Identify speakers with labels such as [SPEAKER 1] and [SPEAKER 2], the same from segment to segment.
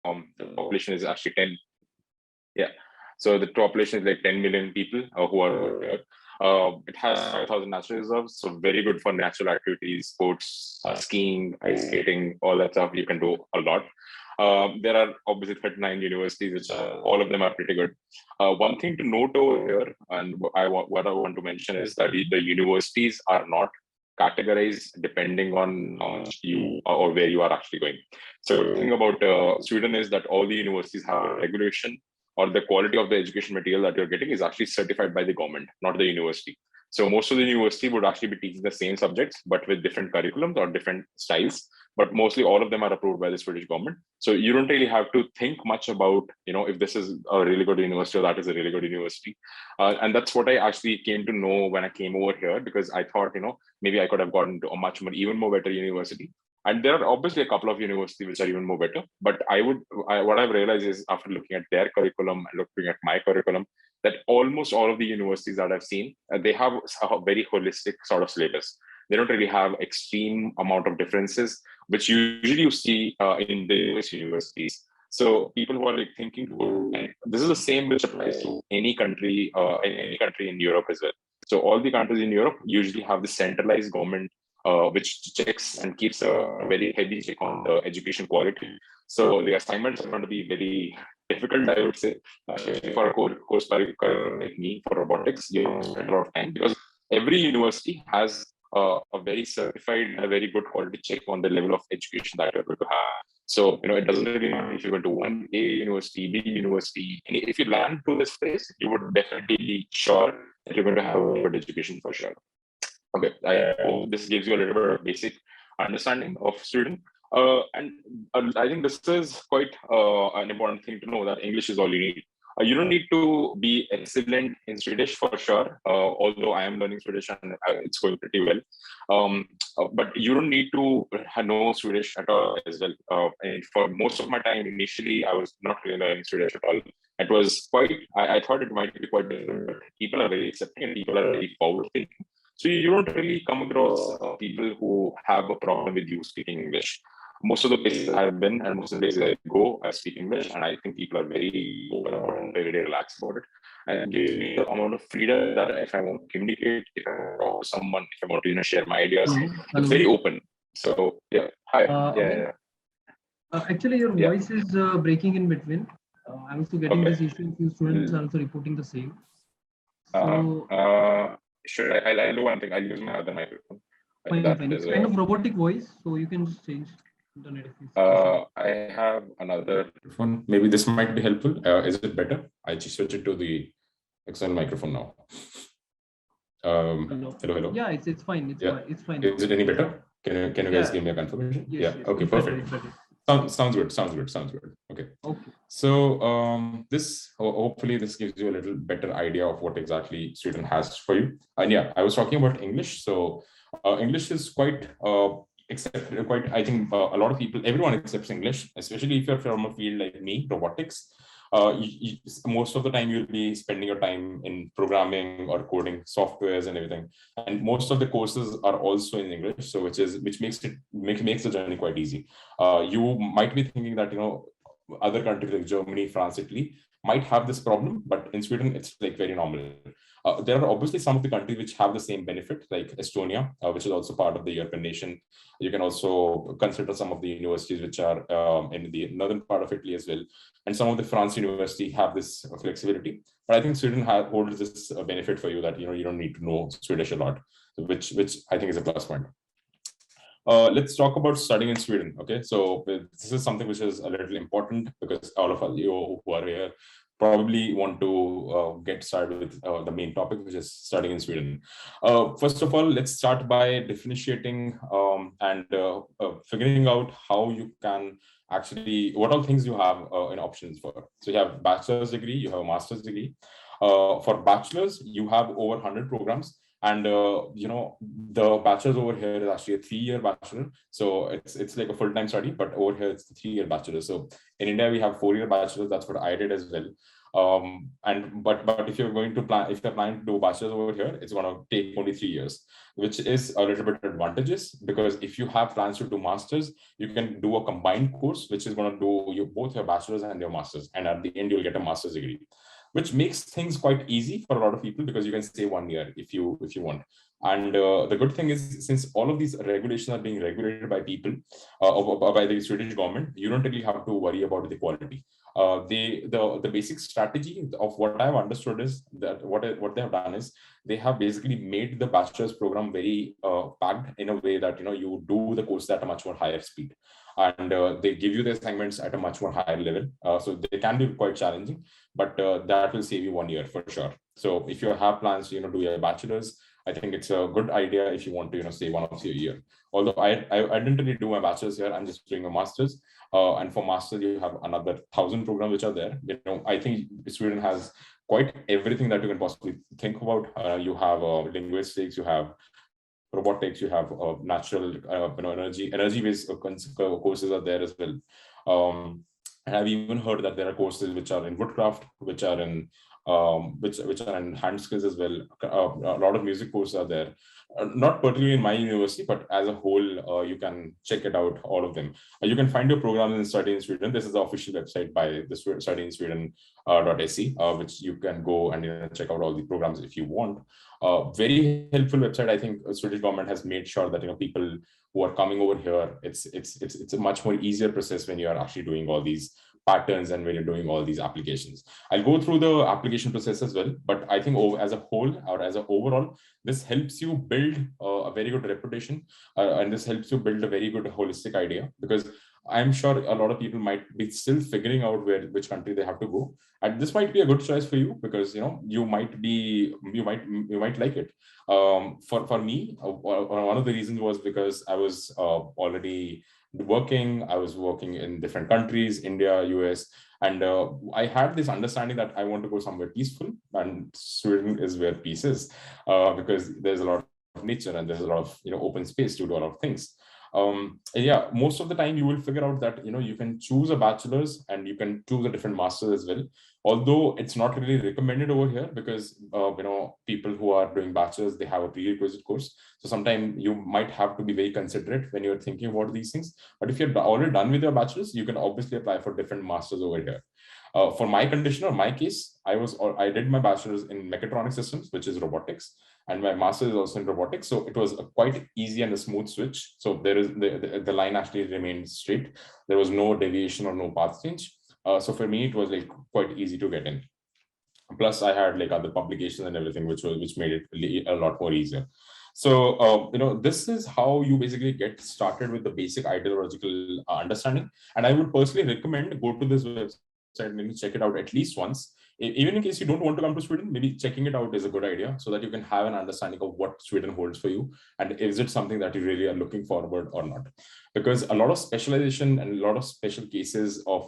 [SPEAKER 1] the population is actually 10. Yeah. So the population is like 10 million people who are over here. It has 5,000 natural reserves, so very good for natural activities, sports, skiing, ice skating, all that stuff. You can do a lot. There are obviously 39 universities, which all of them are pretty good. One thing to note over here, and what I want to mention is that the universities are not categorized depending on you or where you are actually going. So the thing about Sweden is that all the universities have a regulation, or the quality of the education material that you're getting is actually certified by the government, not the university. So most of the university would actually be teaching the same subjects, but with different curriculums or different styles. But mostly all of them are approved by the Swedish government. So you don't really have to think much about, if this is a really good university or that is a really good university. And that's what I actually came to know when I came over here, because I thought, maybe I could have gotten to a much more, even more better university. And there are obviously a couple of universities which are even more better. But what I've realized is, after looking at their curriculum and looking at my curriculum, that almost all of the universities that I've seen, they have a very holistic sort of syllabus. They don't really have extreme amount of differences, which usually you see in the US universities. So people who are like thinking, this is the same which applies to any country in Europe as well. So all the countries in Europe usually have the centralized government which checks and keeps a very heavy check on the education quality. So the assignments are going to be very difficult, I would say, especially for a course curriculum like me for robotics. You have to spend a lot of time, because every university has a very certified, a very good quality check on the level of education that you're going to have. So, it doesn't really matter if you went to one A university, B university. If you land to this place, you would definitely be sure that you're going to have a good education for sure. Okay, I hope this gives you a little bit of basic understanding of Sweden. And I think this is quite an important thing to know, that English is all you need. You don't need to be excellent in Swedish for sure, although I am learning Swedish and it's going pretty well. But you don't need to know Swedish at all as well. And for most of my time, initially, I was not really learning Swedish at all. It was quite, I thought it might be quite different, but people are very accepting and people are very forward thinking. So you don't really come across people who have a problem with you speaking English. Most of the places I've been and most of the places I go, I speak English, and I think people are very open about it and very relaxed about it. And it gives me the amount of freedom that if I want to communicate, if I want to talk to someone, if I want to share my ideas, it's very open. So yeah, hi.
[SPEAKER 2] Actually, your voice is breaking in between. I'm also getting this issue. Few students are also reporting the same. So,
[SPEAKER 1] should I'll do one thing. I'll use my other microphone.
[SPEAKER 2] Fine. It's kind of robotic voice, so you can just change internet.
[SPEAKER 1] I have another phone. Maybe this might be helpful. Is it better? I just switch it to the external microphone now. Hello.
[SPEAKER 2] Yeah, it's fine. It's fine.
[SPEAKER 1] Is it any better? Can you guys give me a confirmation?
[SPEAKER 2] Yes,
[SPEAKER 1] Okay, perfect. Sounds good. Okay. So this hopefully this gives you a little better idea of what exactly Sweden has for you. And yeah, I was talking about English. So English is quite I think a lot of people, everyone accepts English, especially if you're from a field like me, robotics. Most of the time you'll be spending your time in programming or coding softwares and everything, and most of the courses are also in English, so which makes the journey quite easy. You might be thinking that other countries like Germany, France, Italy might have this problem, but in Sweden it's like very normal. There are obviously some of the countries which have the same benefit, like Estonia, which is also part of the European nation. You can also consider some of the universities which are in the northern part of Italy as well. And some of the France universities have this flexibility. But I think Sweden holds this benefit for you that you don't need to know Swedish a lot, which I think is a plus point. Let's talk about studying in Sweden. Okay, so this is something which is a little important because all of you who are here probably want to get started with the main topic, which is studying in Sweden. First of all, let's start by differentiating and figuring out how you can actually, what all things you have in options for. So you have bachelor's degree, you have a master's degree. For bachelor's, you have over 100 programs. And the bachelor's over here is actually a 3-year bachelor, so it's like a full-time study. But over here it's a 3-year bachelor. So in India we have 4-year bachelors. That's what I did as well.
[SPEAKER 3] But if you're going to plan, if you're planning to do bachelor's over here, it's going to take only 3 years, which is a little bit advantageous, because if you have plans to do masters, you can do a combined course, which is going to do both your bachelor's and your masters, and at the end you'll get a master's degree, which makes things quite easy for a lot of people, because you can stay 1 year if you want. And the good thing is, since all of these regulations are being regulated by people, by the Swedish government, you don't really have to worry about the quality. The basic strategy of what I've understood is that what they have done is they have basically made the bachelor's program very packed in a way that you do the course at a much more higher speed, and they give you the assignments at a much more higher level. So they can be quite challenging, but that will save you 1 year for sure. So if you have plans to do your bachelor's, I think it's a good idea if you want to stay 1 or 2 year. Although I didn't really do my bachelor's here, I'm just doing a master's. And for master's, you have another 1,000 programs which are there. I think Sweden has quite everything that you can possibly think about. You have linguistics, you have robotics, you have natural energy-based courses are there as well. And I've even heard that there are courses which are in woodcraft, which are in which are in hand skills as well. A lot of music courses are there. Not particularly in my university, but as a whole, you can check it out, all of them. You can find your programs in Study in Sweden. This is the official website by the Study in Sweden.se, which you can go and check out all the programs if you want. Very helpful website. I think the Swedish government has made sure that people who are coming over here, it's a much more easier process when you are actually doing all these patterns and when you're doing all these applications. I'll go through the application process as well, but I think as a whole or as an overall, this helps you build a very good reputation, and this helps you build a very good holistic idea, because I'm sure a lot of people might be still figuring out which country they have to go, and this might be a good choice for you, because you might like it. For me, one of the reasons was because I was already working. I was working in different countries, India, US, and I had this understanding that I want to go somewhere peaceful, and Sweden is where peace is, because there's a lot of nature and there's a lot of open space to do a lot of things. Yeah, most of the time you will figure out that you can choose a bachelor's and you can choose a different master's as well, although it's not really recommended over here, because people who are doing bachelor's, they have a prerequisite course, so sometimes you might have to be very considerate when you're thinking about these things. But if you're already done with your bachelor's, you can obviously apply for different masters over here. For my condition or my case, I did my bachelor's in mechatronic systems, which is robotics, and my master's is also in robotics. So it was a quite easy and a smooth switch. So there is the line actually remained straight. There was no deviation or no path change. So for me, it was like quite easy to get in. Plus, I had like other publications and everything, which made it a lot more easier. So, this is how you basically get started with the basic ideological understanding. And I would personally recommend go to this website and check it out at least once. Even in case you don't want to come to Sweden, maybe checking it out is a good idea, so that you can have an understanding of what Sweden holds for you, and is it something that you really are looking forward or not. Because a lot of specialization and a lot of special cases of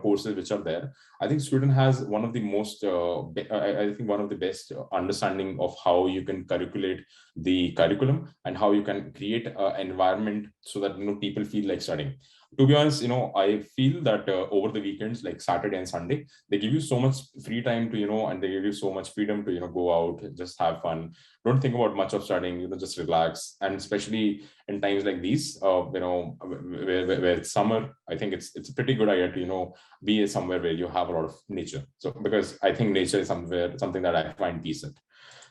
[SPEAKER 3] courses which are there, I think Sweden has one of the most I think one of the best understanding of how you can calculate the curriculum and how you can create an environment so that people feel like studying. To be honest, I feel that over the weekends, like Saturday and Sunday, they give you so much free time to, and they give you so much freedom to, go out, just have fun. Don't think about much of studying, just relax. And especially in times like these, where it's summer, I think it's a pretty good idea to, be somewhere where you have a lot of nature. So, because I think nature is something that I find peace in.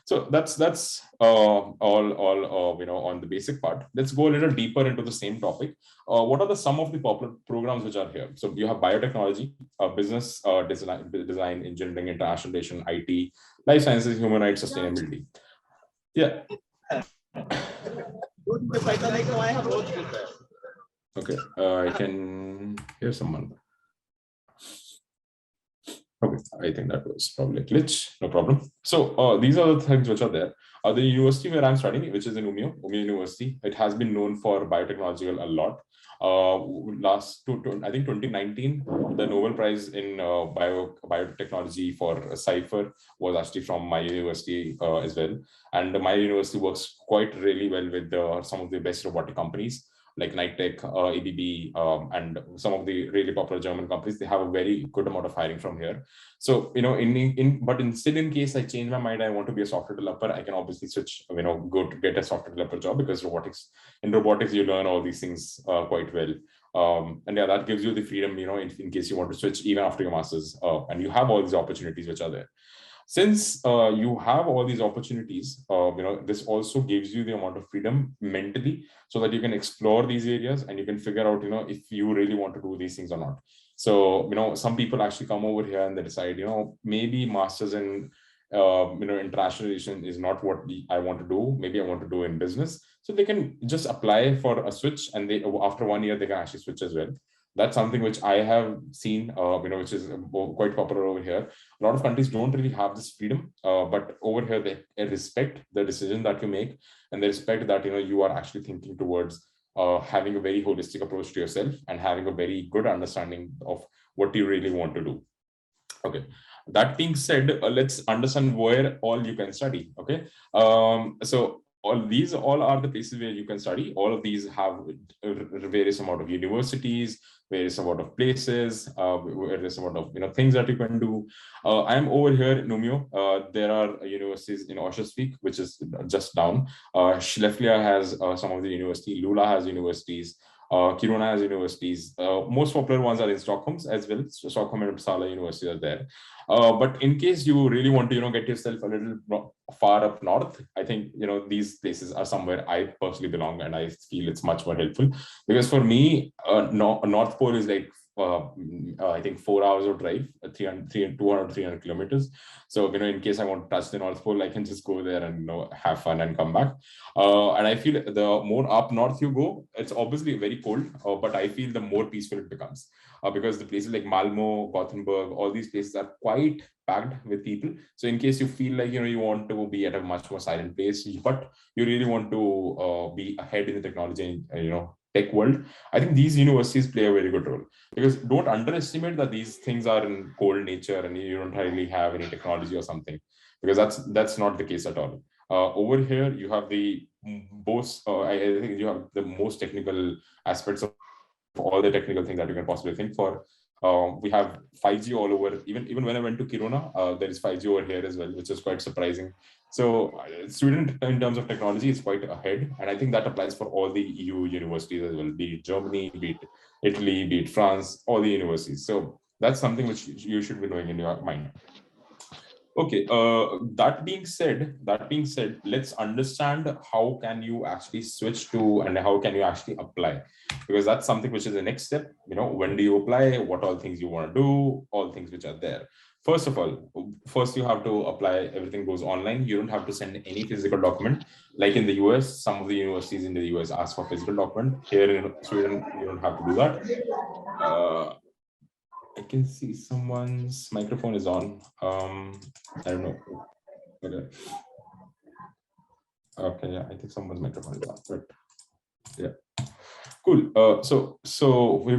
[SPEAKER 3] So that's all on the basic part. Let's go a little deeper into the same topic. What are some of the popular programs which are here? So you have biotechnology, business, design, engineering, international relation, IT, life sciences, human rights, sustainability. Yeah. Okay, I can hear someone. Okay, I think that was probably a glitch, no problem. So these are the things which are there. The university where I'm studying, which is in Umeå University, it has been known for biotechnology a lot. I think 2019, the Nobel Prize in biotechnology for Cypher was actually from my university as well. And my university works quite really well with some of the best robotic companies. like Nitec, ABB, and some of the really popular German companies, they have a very good amount of hiring from here. So, still in case I change my mind, I want to be a software developer, I can obviously switch, go to get a software developer job, because in robotics, you learn all these things quite well. And yeah, that gives you the freedom, in case you want to switch even after your master's, and you have all these opportunities which are there. Since you have all these opportunities, this also gives you the amount of freedom mentally, so that you can explore these areas and you can figure out, if you really want to do these things or not. So, some people actually come over here and they decide, maybe masters in international relations is not what I want to do. Maybe I want to do in business. So they can just apply for a switch, and after 1 year they can actually switch as well. That's something which I have seen, which is quite popular over here. A lot of countries don't really have this freedom, but over here they respect the decision that you make, and they respect that you are actually thinking towards having a very holistic approach to yourself and having a very good understanding of what you really want to do. Okay. That being said, let's understand where all you can study. Okay. So all are the places where you can study. All of these have various amount of universities, various amount of places, various amount of things that you can do. I'm over here in Umeå. There are universities in Oshersvik, which is just down. Skellefteå has some of the university. Lula has universities. Kiruna has universities. Most popular ones are in Stockholm as well. So Stockholm and Uppsala University are there. But in case you really want to, get yourself a little far up north, I think, these places are somewhere I personally belong, and I feel it's much more helpful, because for me, North Pole is like, I think 4 hours of drive, 300 kilometers. So, in case I want to touch the North Pole, I can just go there and, have fun and come back. And I feel the more up north you go, it's obviously very cold, but I feel the more peaceful it becomes, because the places like Malmo, Gothenburg, all these places are quite packed with people. So in case you feel like, you want to be at a much more silent place, but you really want to be ahead in the technology and, tech world, I think these universities play a very good role, because don't underestimate that these things are in cold nature and you don't really have any technology or something, because that's not the case at all. Over here, you have the most, I think you have the most technical aspects of all the technical things that you can possibly think for. We have 5G all over. Even when I went to Kiruna, there is 5G over here as well, which is quite surprising. So Sweden, in terms of technology, is quite ahead, and I think that applies for all the EU universities as well, be it Germany, be it Italy, be it France, all the universities. So that's something which you should be knowing in your mind. Okay, that being said, let's understand how can you actually switch to, and how can you actually apply, because that's something which is the next step. When do you apply, what all things you want to do, all things which are there. First of all, you have to apply. Everything goes online. You don't have to send any physical document. Like in the US, some of the universities in the US ask for physical document. Here in Sweden, you don't have to do that. I can see someone's microphone is on. I don't know. Okay, yeah, I think someone's microphone is on, but yeah. Cool. So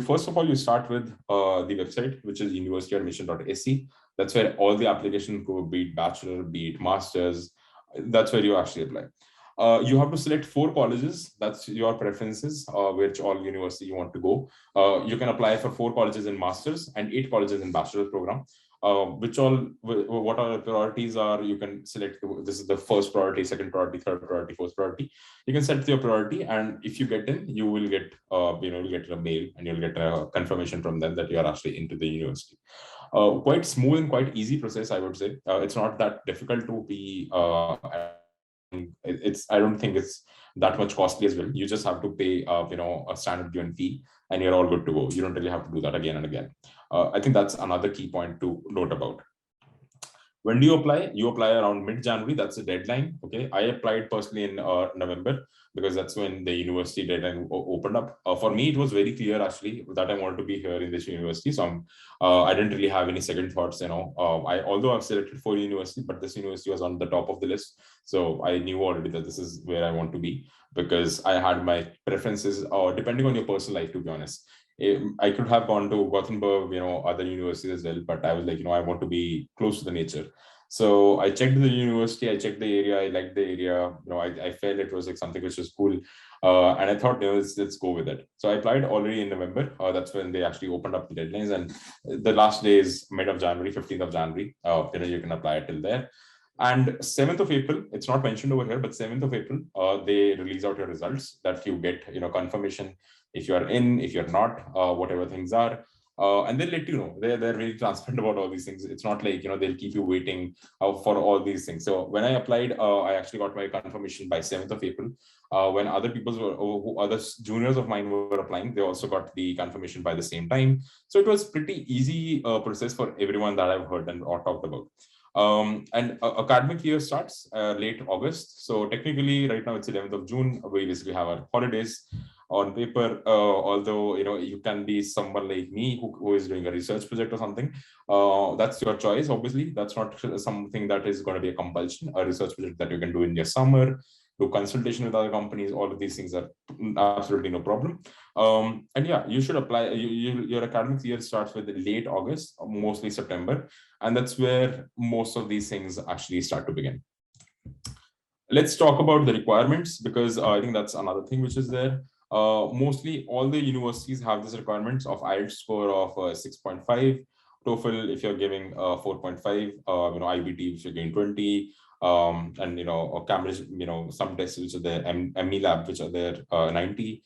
[SPEAKER 3] first of all, you start with the website, which is universityadmission.se. That's where all the applications go, be it bachelor, be it masters. That's where you actually apply. You have to select 4 colleges. That's your preferences, which all university you want to go. You can apply for 4 colleges in masters and 8 colleges in bachelor program. What our priorities are, you can select. This is the first priority, second priority, third priority, fourth priority. You can set your priority, and if you get in, you will get, you'll get a mail and you'll get a confirmation from them that you are actually into the university. Quite smooth and quite easy process, I would say. It's not that difficult to be. I don't think it's that much costly as well. You just have to pay, a standard given fee, and you're all good to go. You don't really have to do that again and again. I think that's another key point to note about. When do you apply? You apply around mid-January. That's the deadline. Okay, I applied personally in November, because that's when the university deadline opened up. For me, it was very clear actually that I wanted to be here in this university. So I didn't really have any second thoughts. Although I've selected 4 universities, but this university was on the top of the list. So I knew already that this is where I want to be, because I had my preferences, depending on your personal life, to be honest. I could have gone to Gothenburg, other universities as well, but I was like, I want to be close to the nature. So I checked the university, I checked the area, I liked the area. I felt it was like something which was cool. And I thought, let's go with it. So I applied already in November. That's when they actually opened up the deadlines. And the last day is mid of January, 15th of January. You can apply till there. And 7th of April, it's not mentioned over here, but 7th of April, they release out your results that you get, confirmation if you are in, if you're not, whatever things are. And they'll let you know. They're really transparent about all these things. It's not like, they'll keep you waiting for all these things. So when I applied, I actually got my confirmation by 7th of April. When other other juniors of mine were applying, they also got the confirmation by the same time. So it was pretty easy process for everyone that I've heard and or talked about. And academic year starts late August. So technically right now it's 11th of June. We basically have our holidays on paper, although you can be someone like me who is doing a research project or something. That's your choice. Obviously, that's not something that is going to be a compulsion. A research project that you can do in your summer, do consultation with other companies. All of these things are absolutely no problem. And yeah, you should apply. Your academic year starts with late August, mostly September, and that's where most of these things actually start to begin. Let's talk about the requirements, because I think that's another thing which is there. Mostly all the universities have this requirements of IELTS score of 6.5, TOEFL if you're giving 4.5, IBT if you're getting 20, and Cambridge, some tests which are there, ME Lab which are there 90.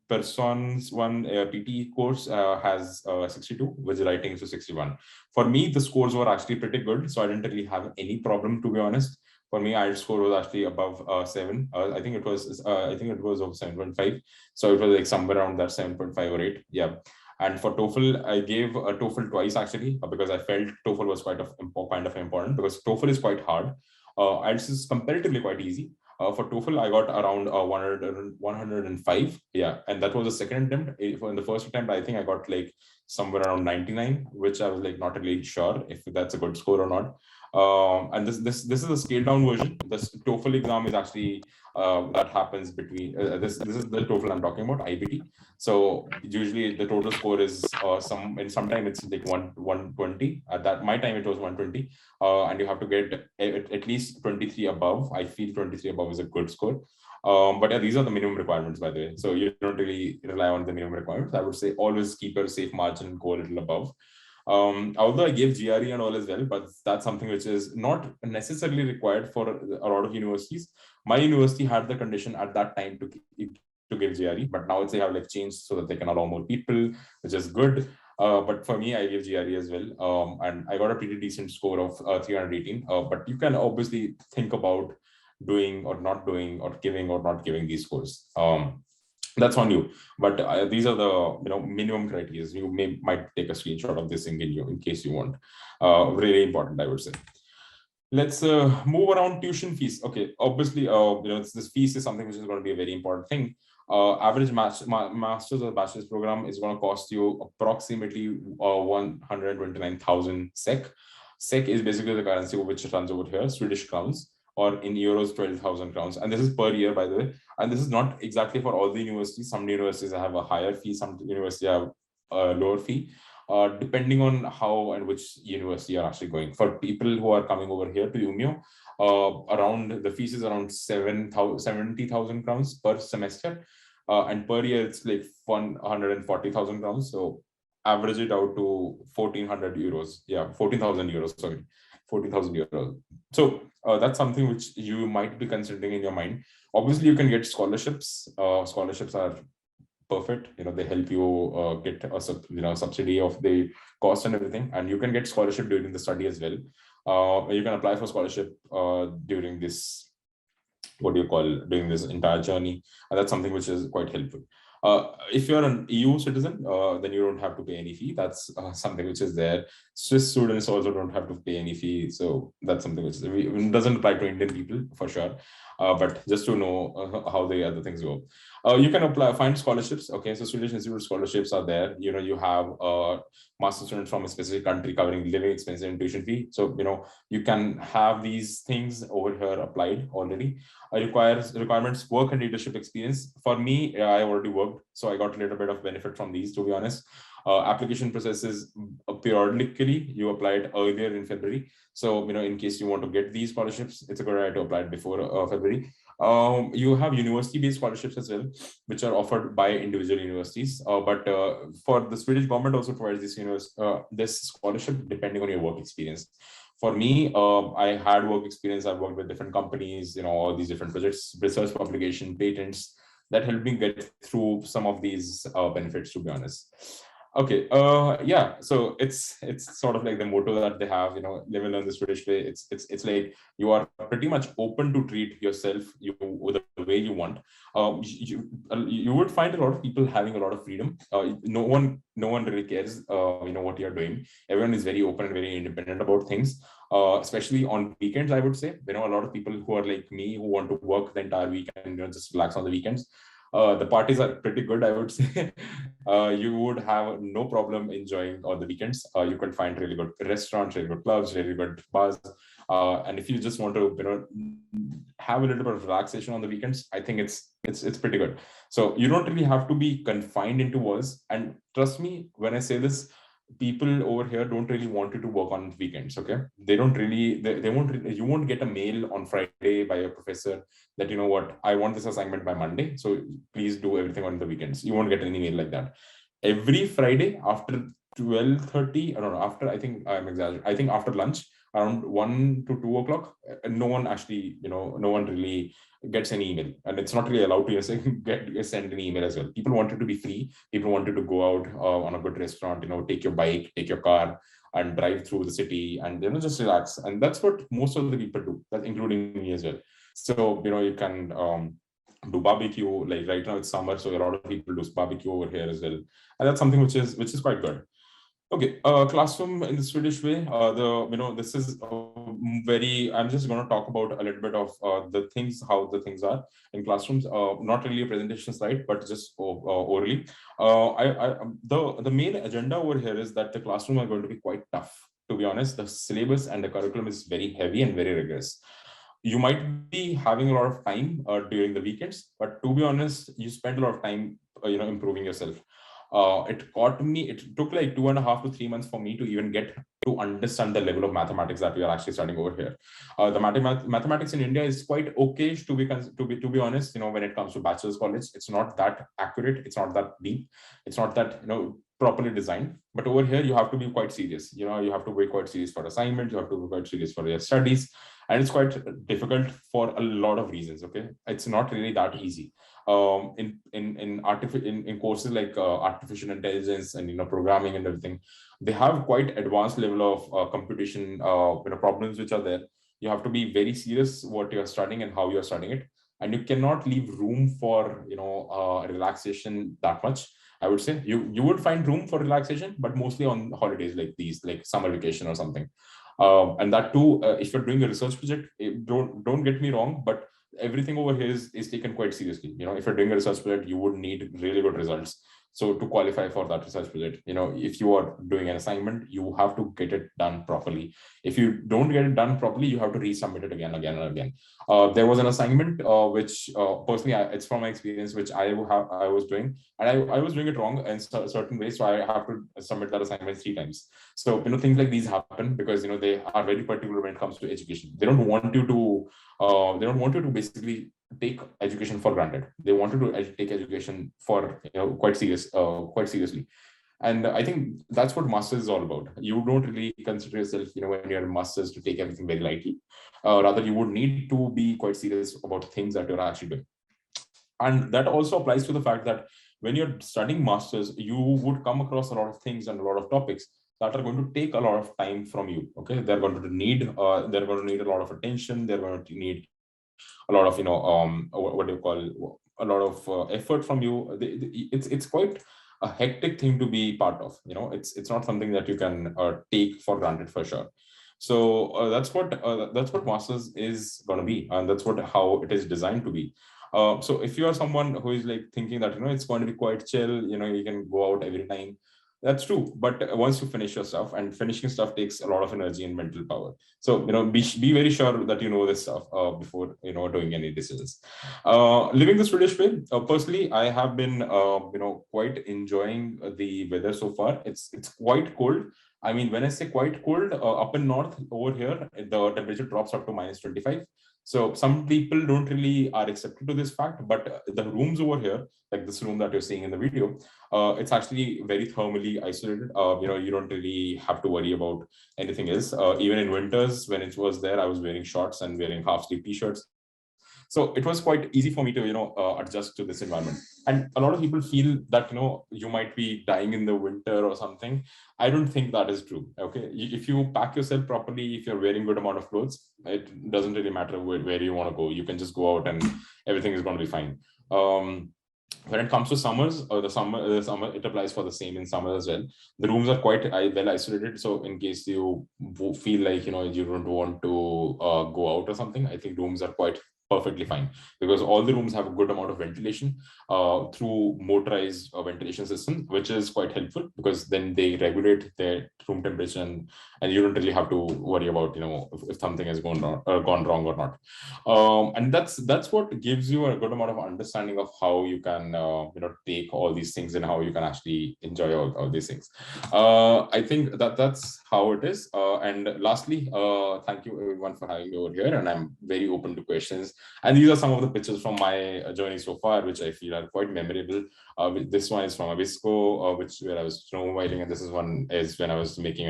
[SPEAKER 3] Person's one PT course has 62, which writing is 61. For me, the scores were actually pretty good, so I didn't really have any problem, to be honest. For me, IELTS score was actually above 7. I think it was over 7.5. So it was like somewhere around that 7.5 or 8. Yeah. And for TOEFL, I gave a TOEFL twice actually, because I felt TOEFL was kind of important, because TOEFL is quite hard. IELTS is comparatively quite easy. For TOEFL, I got around 105. Yeah. And that was the second attempt. In the first attempt, I think I got like somewhere around 99, which I was like not really sure if that's a good score or not. And this is a scaled down version. This TOEFL exam is actually that happens between this is the TOEFL I'm talking about, IBT. So usually the total score is sometime it's like 120. At that my time it was 120, and you have to get at least 23 above. I feel 23 above is a good score. But yeah, these are the minimum requirements, by the way. So you don't really rely on the minimum requirements. I would say always keep a safe margin, go a little above. Although I gave GRE and all as well, but that's something which is not necessarily required for a lot of universities. My university had the condition at that time to give GRE, but now they have like changed so that they can allow more people, which is good. But for me, I gave GRE as well, and I got a pretty decent score of 318. But you can obviously think about doing or not doing, or giving or not giving these scores. That's on you, but these are the minimum criteria. You might take a screenshot of this thing in case you want. Really important, I would say. Let's move around tuition fees. Okay, obviously, this fees is something which is going to be a very important thing. Average master's or bachelor's program is going to cost you approximately 129,000 SEK. SEK is basically the currency which runs over here, Swedish crowns, or in euros, 12,000 crowns. And this is per year, by the way. And this is not exactly for all the universities. Some universities have a higher fee, some universities have a lower fee, depending on how and which university you're actually going. For people who are coming over here to Umeå, around the fees is around 70,000 crowns per semester. And per year, it's like 140,000 crowns. So average it out to 1,400 euros. Yeah, 14,000 euros, sorry. 40,000 euros. So that's something which you might be considering in your mind. Obviously, you can get scholarships. Scholarships are perfect. They help you get a subsidy of the cost and everything, and you can get scholarship during the study as well. You can apply for scholarship during this, during this entire journey, and that's something which is quite helpful. If you're an EU citizen, then you don't have to pay any fee. That's something which is there. Swiss students also don't have to pay any fee. So that's something which doesn't apply to Indian people for sure. But just to know how the other things go. You can find scholarships. Okay, so Swedish Institute scholarships are there. You have master students from a specific country covering living expenses and tuition fee. So, you can have these things over here applied already. Requirements, work and leadership experience. For me, I already worked, so I got a little bit of benefit from these, to be honest. Application processes, periodically, you applied earlier in February. So, in case you want to get these scholarships, it's a good idea to apply it before February. You have university-based scholarships as well, which are offered by individual universities. But for the Swedish government also provides this scholarship depending on your work experience. For me, I had work experience. I've worked with different companies, all these different projects, research publication, patents, that helped me get through some of these benefits, to be honest. Okay, yeah, so it's sort of like the motto that they have, live and learn the Swedish way. It's like you are pretty much open to treat yourself the way you want. You would find a lot of people having a lot of freedom. No one really cares, what you're doing. Everyone is very open and very independent about things. Especially on weekends, I would say. A lot of people who are like me, who want to work the entire week and just relax on the weekends. The parties are pretty good, I would say. You would have no problem enjoying on the weekends. You can find really good restaurants, really good clubs, really good bars. And if you just want to, have a little bit of relaxation on the weekends, I think it's pretty good. So you don't really have to be confined into walls. And trust me, when I say this, people over here don't really want you to work on weekends. Okay, they don't really, they won't really, you won't get a mail on Friday by your professor that, what, I want this assignment by Monday, so please do everything on the weekends. You won't get any mail like that. Every Friday after 12:30, I don't know, after, I think I'm exaggerating, I think after lunch around 1 to 2 o'clock, no one actually, no one really gets an email, and it's not really allowed to send an email as well. People wanted to be free. People wanted to go out on a good restaurant, take your bike, take your car, and drive through the city, and just relax. And that's what most of the people do, that including me as well. So you can do barbecue. Like right now it's summer, so a lot of people do barbecue over here as well, and that's something which is quite good. Okay, classroom in the Swedish way. This is very. I'm just going to talk about a little bit of how the things are in classrooms. Not really a presentation slide, but just orally. The main agenda over here is that the classroom are going to be quite tough. To be honest, the syllabus and the curriculum is very heavy and very rigorous. You might be having a lot of time during the weekends, but to be honest, you spend a lot of time, improving yourself. It took like 2.5 to 3 months for me to even get to understand the level of mathematics that we are actually studying over here. The mathematics in India is quite okay, to be honest. When it comes to bachelor's college, it's not that accurate, it's not that deep, it's not that properly designed. But over here, you have to be quite serious. You have to be quite serious for assignments, you have to be quite serious for your studies, and it's quite difficult for a lot of reasons. Okay, it's not really that easy. In courses like artificial intelligence and programming and everything, they have quite advanced level of computation problems which are there. You have to be very serious what you're studying and how you're studying it, and you cannot leave room for relaxation that much. I would say you would find room for relaxation, but mostly on holidays like these, like summer vacation or something. And that too, if you're doing a research project, don't get me wrong, but everything over here is taken quite seriously. If you're doing a research project, you would need really good results. So to qualify for that research project, if you are doing an assignment, you have to get it done properly. If you don't get it done properly, you have to resubmit it again and again. There was an assignment which personally, it's from my experience, which I was doing, and I was doing it wrong in a certain way, so I have to submit that assignment 3 times. So things like these happen because they are very particular when it comes to education. They don't want you to basically take education for granted. They wanted to take education for quite seriously. And I think that's what masters is all about. You don't really consider yourself, when you're in masters, to take everything very lightly. Rather, you would need to be quite serious about things that you're actually doing. And that also applies to the fact that when you're studying masters, you would come across a lot of things and a lot of topics that are going to take a lot of time from you. Okay, they're going to need a lot of attention. They're going to need a lot of a lot of effort from you. It's quite a hectic thing to be part of. It's not something that you can take for granted for sure. So that's what masters is going to be, and that's how it is designed to be. So if you are someone who is like thinking that it's going to be quite chill, you can go out every time, That's true, but once you finish your stuff, and finishing stuff takes a lot of energy and mental power. So be very sure that you know this stuff before doing any decisions. Living the Swedish way, personally, I have been quite enjoying the weather so far. It's quite cold. I mean, when I say quite cold, up in north over here, the temperature drops up to -25. So some people don't really are accepted to this fact, but the rooms over here, like this room that you're seeing in the video, it's actually very thermally isolated. You don't really have to worry about anything else. Even in winters, when it was there, I was wearing shorts and wearing half-sleeve t-shirts. So it was quite easy for me to adjust to this environment. And a lot of people feel that you might be dying in the winter or something. I don't think that is true. Okay, if you pack yourself properly, if you're wearing good amount of clothes, it doesn't really matter where you want to go. You can just go out and everything is going to be fine. When it comes to summers, or the summer, it applies for the same in summer as well. The rooms are quite well isolated, so in case you feel like you don't want to go out or something, I think rooms are quite perfectly fine, because all the rooms have a good amount of ventilation through motorized ventilation system, which is quite helpful, because then they regulate their room temperature, and you don't really have to worry about if something has gone wrong or not. And that's what gives you a good amount of understanding of how you can take all these things and how you can actually enjoy all these things. I think that's how it is. And lastly, thank you everyone for having me over here, and I'm very open to questions. And these are some of the pictures from my journey so far, which I feel are quite memorable. This one is from Abisko, where I was snowmobiling, and this is when I was making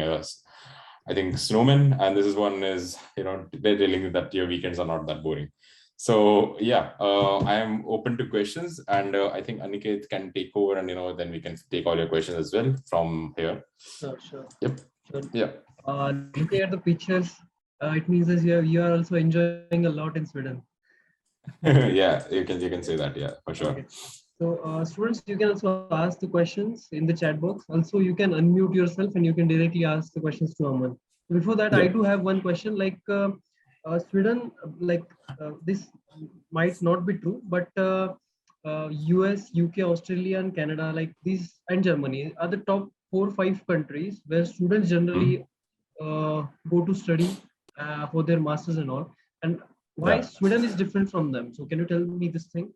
[SPEAKER 3] I think snowman, and this is one is they're telling you that your weekends are not that boring. So yeah, I am open to questions, and I think Aniket can take over, and then we can take all your questions as well from here.
[SPEAKER 2] Sure.
[SPEAKER 3] Yep.
[SPEAKER 2] Sure.
[SPEAKER 3] Yeah.
[SPEAKER 2] Looking at the pictures, it means that you are also enjoying a lot in Sweden.
[SPEAKER 3] Yeah, you can say that. Yeah, for sure.
[SPEAKER 2] Okay. So students, you can also ask the questions in the chat box. Also, you can unmute yourself and you can directly ask the questions to Aman. Before that, I do have one question. Like Sweden, this might not be true, but US, UK, Australia, and Canada, like these, and Germany are the top 4 or 5 countries where students generally go to study for their masters and all. And why Sweden is different from them? So can you tell me this thing?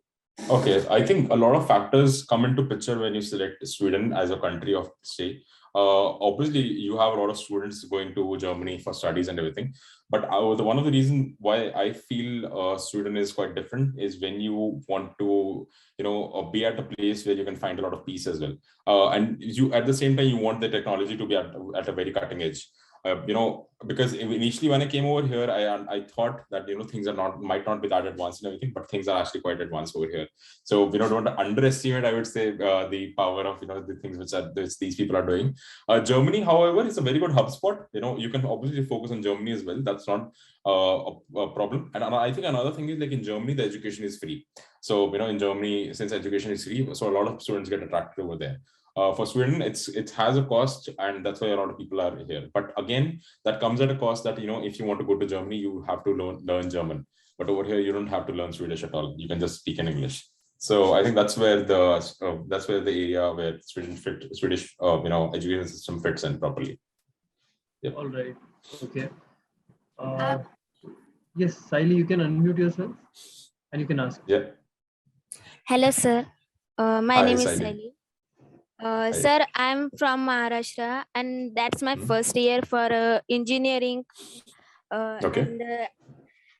[SPEAKER 3] Okay, I think a lot of factors come into picture when you select Sweden as a country of stay. Obviously, you have a lot of students going to Germany for studies and everything. But one of the reasons why I feel Sweden is quite different is when you want to, be at a place where you can find a lot of peace as well. And you, at the same time, you want the technology to be at a very cutting edge. Because initially when I came over here, I thought that things might not be that advanced and everything, but things are actually quite advanced over here. So don't underestimate, I would say, the power of the things which these people are doing. Germany, however, is a very good hub spot. You can obviously focus on Germany as well. That's not a problem. And I think another thing is, like, in Germany, the education is free. So in Germany, since education is free, so a lot of students get attracted over there. For Sweden, it has a cost, and that's why a lot of people are here. But again, that comes at a cost that if you want to go to Germany, you have to learn German. But over here, you don't have to learn Swedish at all. You can just speak in English. So I think that's where the area where Swedish education system fits in properly. Yep.
[SPEAKER 2] All right. Okay. Yes, Saili, you can unmute yourself and you can ask.
[SPEAKER 3] Yeah.
[SPEAKER 4] Hello, sir. My name is
[SPEAKER 3] Saili.
[SPEAKER 4] Saili. Sir, I'm from Maharashtra, and that's my first year for engineering.
[SPEAKER 3] Okay.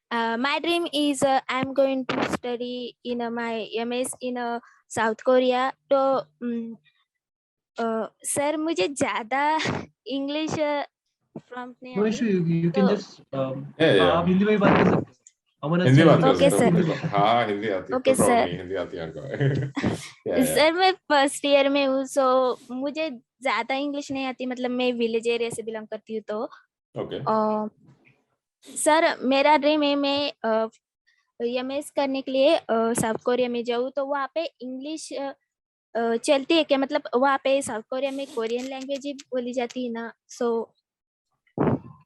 [SPEAKER 4] And my dream is I'm going to study in my MS in South Korea. So, sir, मुझे ज़्यादा English prompt नहीं
[SPEAKER 2] No
[SPEAKER 4] आती.
[SPEAKER 2] issue. You can just.
[SPEAKER 3] Yeah.
[SPEAKER 2] आप हिंदी में ही बात कर सकते हो.
[SPEAKER 3] हिंदी बात कर
[SPEAKER 4] Okay,
[SPEAKER 3] सकते
[SPEAKER 4] sir.
[SPEAKER 3] हो. हाँ, हिंदी आती है.
[SPEAKER 4] Okay,
[SPEAKER 3] कोई problem
[SPEAKER 4] sir.
[SPEAKER 3] नहीं, हिंदी आती है उनको.
[SPEAKER 4] सर मैं फर्स्ट ईयर में हूँ, सो मुझे ज्यादा इंग्लिश नहीं आती, मतलब मैं विलेज एरिया से बिलोंग करती हूँ. तो सर मेरा ड्रीम है मैं एमएस करने के लिए साउथ कोरिया में जाऊँ. तो वहाँ पे इंग्लिश चलती है क्या? मतलब वहाँ पे साउथ कोरिया में कोरियन लैंग्वेज ही बोली जाती है ना? सो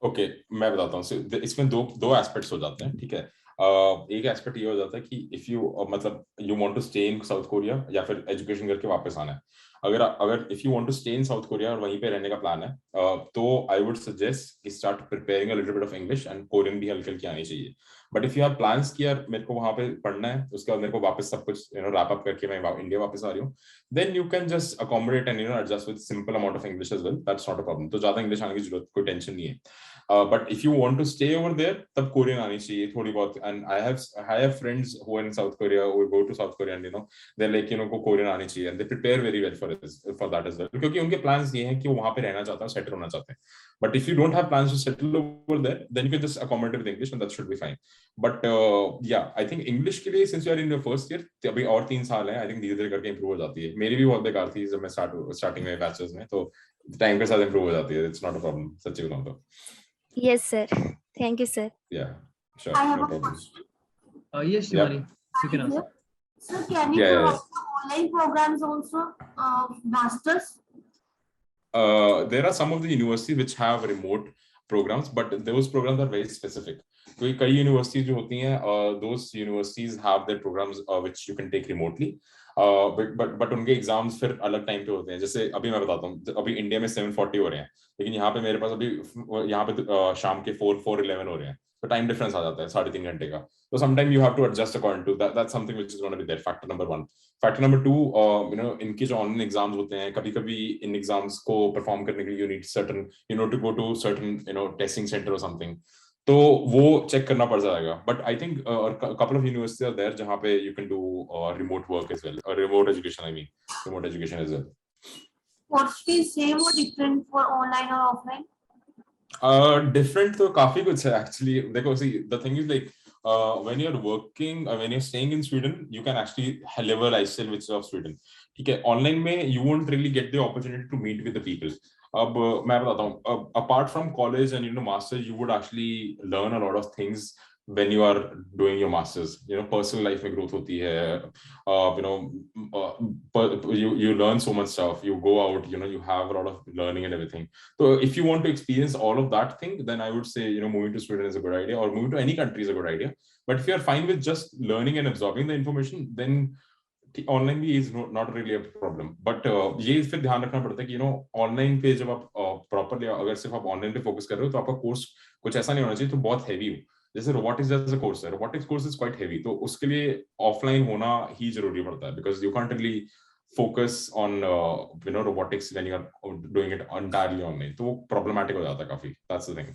[SPEAKER 3] ओके, मैं बताता हूँ. इसमें दो एस्पेक्ट्स हो जाते हैं, ठीक है. एक एस्पेक्ट ये हो जाता है कि इफ यू मतलब you want to stay in South Korea या फिर एजुकेशन करके वापस आना है, अगर if you want to stay in South Korea और वहीं पे रहने का प्लान है, तो आई वुड सजेस्ट कि start preparing a little bit of English, and Korean भी हल्की हल्की आनी चाहिए. But if you have plans कि यार मेरे को वहां पे पढ़ना है, उसके बाद मेरे को वापस सब कुछ रैप अप करके मैं इंडिया वापस आ रही हूँ, then you can just accommodate and adjust with simple amount of English as well. That's not a problem. तो ज्यादा इंग्लिश आने की जरूरत, कोई टेंशन नहीं है. But if you want to stay over there, तब कोरियन आनी चाहिए थोड़ी बहुत. And I have friends who are in South Korea who go to South Korea and they're like को कोरियन आनी चाहिए, and they prepare very well for that as well. क्योंकि उनके plans ये हैं कि वो वहाँ पे रहना चाहते हैं, settle होना चाहते हैं. But if you don't have plans to settle over there, then you can just accommodate with English and that should be fine. But yeah, I think English के लिए since you are in your first year, अभी और 3 साल हैं, I think धीरे धीरे करके improve हो जाती है. मेरी भी बहुत बेकार थी जब मैं starting में बैचलर्स में, तो टाइम के साथ improve हो जाती है. It's not a problem. सच्ची बताऊं तो.
[SPEAKER 4] Yes, sir. Thank you, sir.
[SPEAKER 3] Yeah, sure.
[SPEAKER 5] I have
[SPEAKER 3] No
[SPEAKER 5] a
[SPEAKER 3] problem.
[SPEAKER 5] question.
[SPEAKER 2] Yes, Shivani, you can answer.
[SPEAKER 5] So can you
[SPEAKER 3] Yeah,
[SPEAKER 5] provide online programs also, masters?
[SPEAKER 3] There are some of the universities which have remote programs, but those programs are very specific. क्योंकि कई universities जो होती हैं, those universities have their programs which you can take remotely. But उनके exams फिर अलग time पे होते हैं. जैसे अभी मैं बताता हूँ, अभी इंडिया में 7:40 हो रहे हैं, लेकिन यहाँ पे मेरे पास अभी यहाँ पे शाम के 4:11 हो रहे हैं, तो टाइम डिफरेंस आ जाता है 3.5 घंटे का. तो sometime you have to adjust according to that. That's something which is gonna be there. Factor number 1. Factor number 2, इनके जो ऑनलाइन एग्जाम्स होते हैं, कभी कभी इन एग्जाम्स को परफॉर्म करने के लिए you need certain to go to certain testing centre और समथिंग, तो वो चेक करना पड़ जाएगा. But I think couple of universities are there जहां पे you can do remote work as well, और remote education, I mean remote education as well.
[SPEAKER 5] What's the same or different for online or offline?
[SPEAKER 3] Different तो काफी कुछ है actually. देखो, see, the thing is like when you're working, when you're staying in Sweden, you can actually live a lifestyle which is of Sweden. ठीक है, online में you won't really get the opportunity to meet with the people. अब मैं बताता हूँ, apart from college and masters, you would actually learn a lot of things when you are doing your masters. Personal life में growth होती है. You learn so much stuff. You go out, you have a lot of learning and everything. So if you want to experience all of that thing, then I would say, moving to Sweden is a good idea, or moving to any country is a good idea. But if you are fine with just learning and absorbing the information, then online भी is not really a problem. But ये फिर ध्यान रखना पड़ता है कि online पे जब आप प्रॉपरली, अगर सिर्फ आप ऑनलाइन पे फोकस कर रहे हो, तो आपका कोर्स कुछ ऐसा नहीं होना चाहिए तो बहुत हैवी हो. जैसे रोबोटिक्स जैसा कोर्स है, robotics course is quite heavy, तो उसके लिए ऑफलाइन होना ही जरूरी पड़ता है, because you can't really focus on robotics when you are doing it entirely online, तो वो प्रॉब्लमेटिक हो जाता है काफी. दैट्स द थिंग.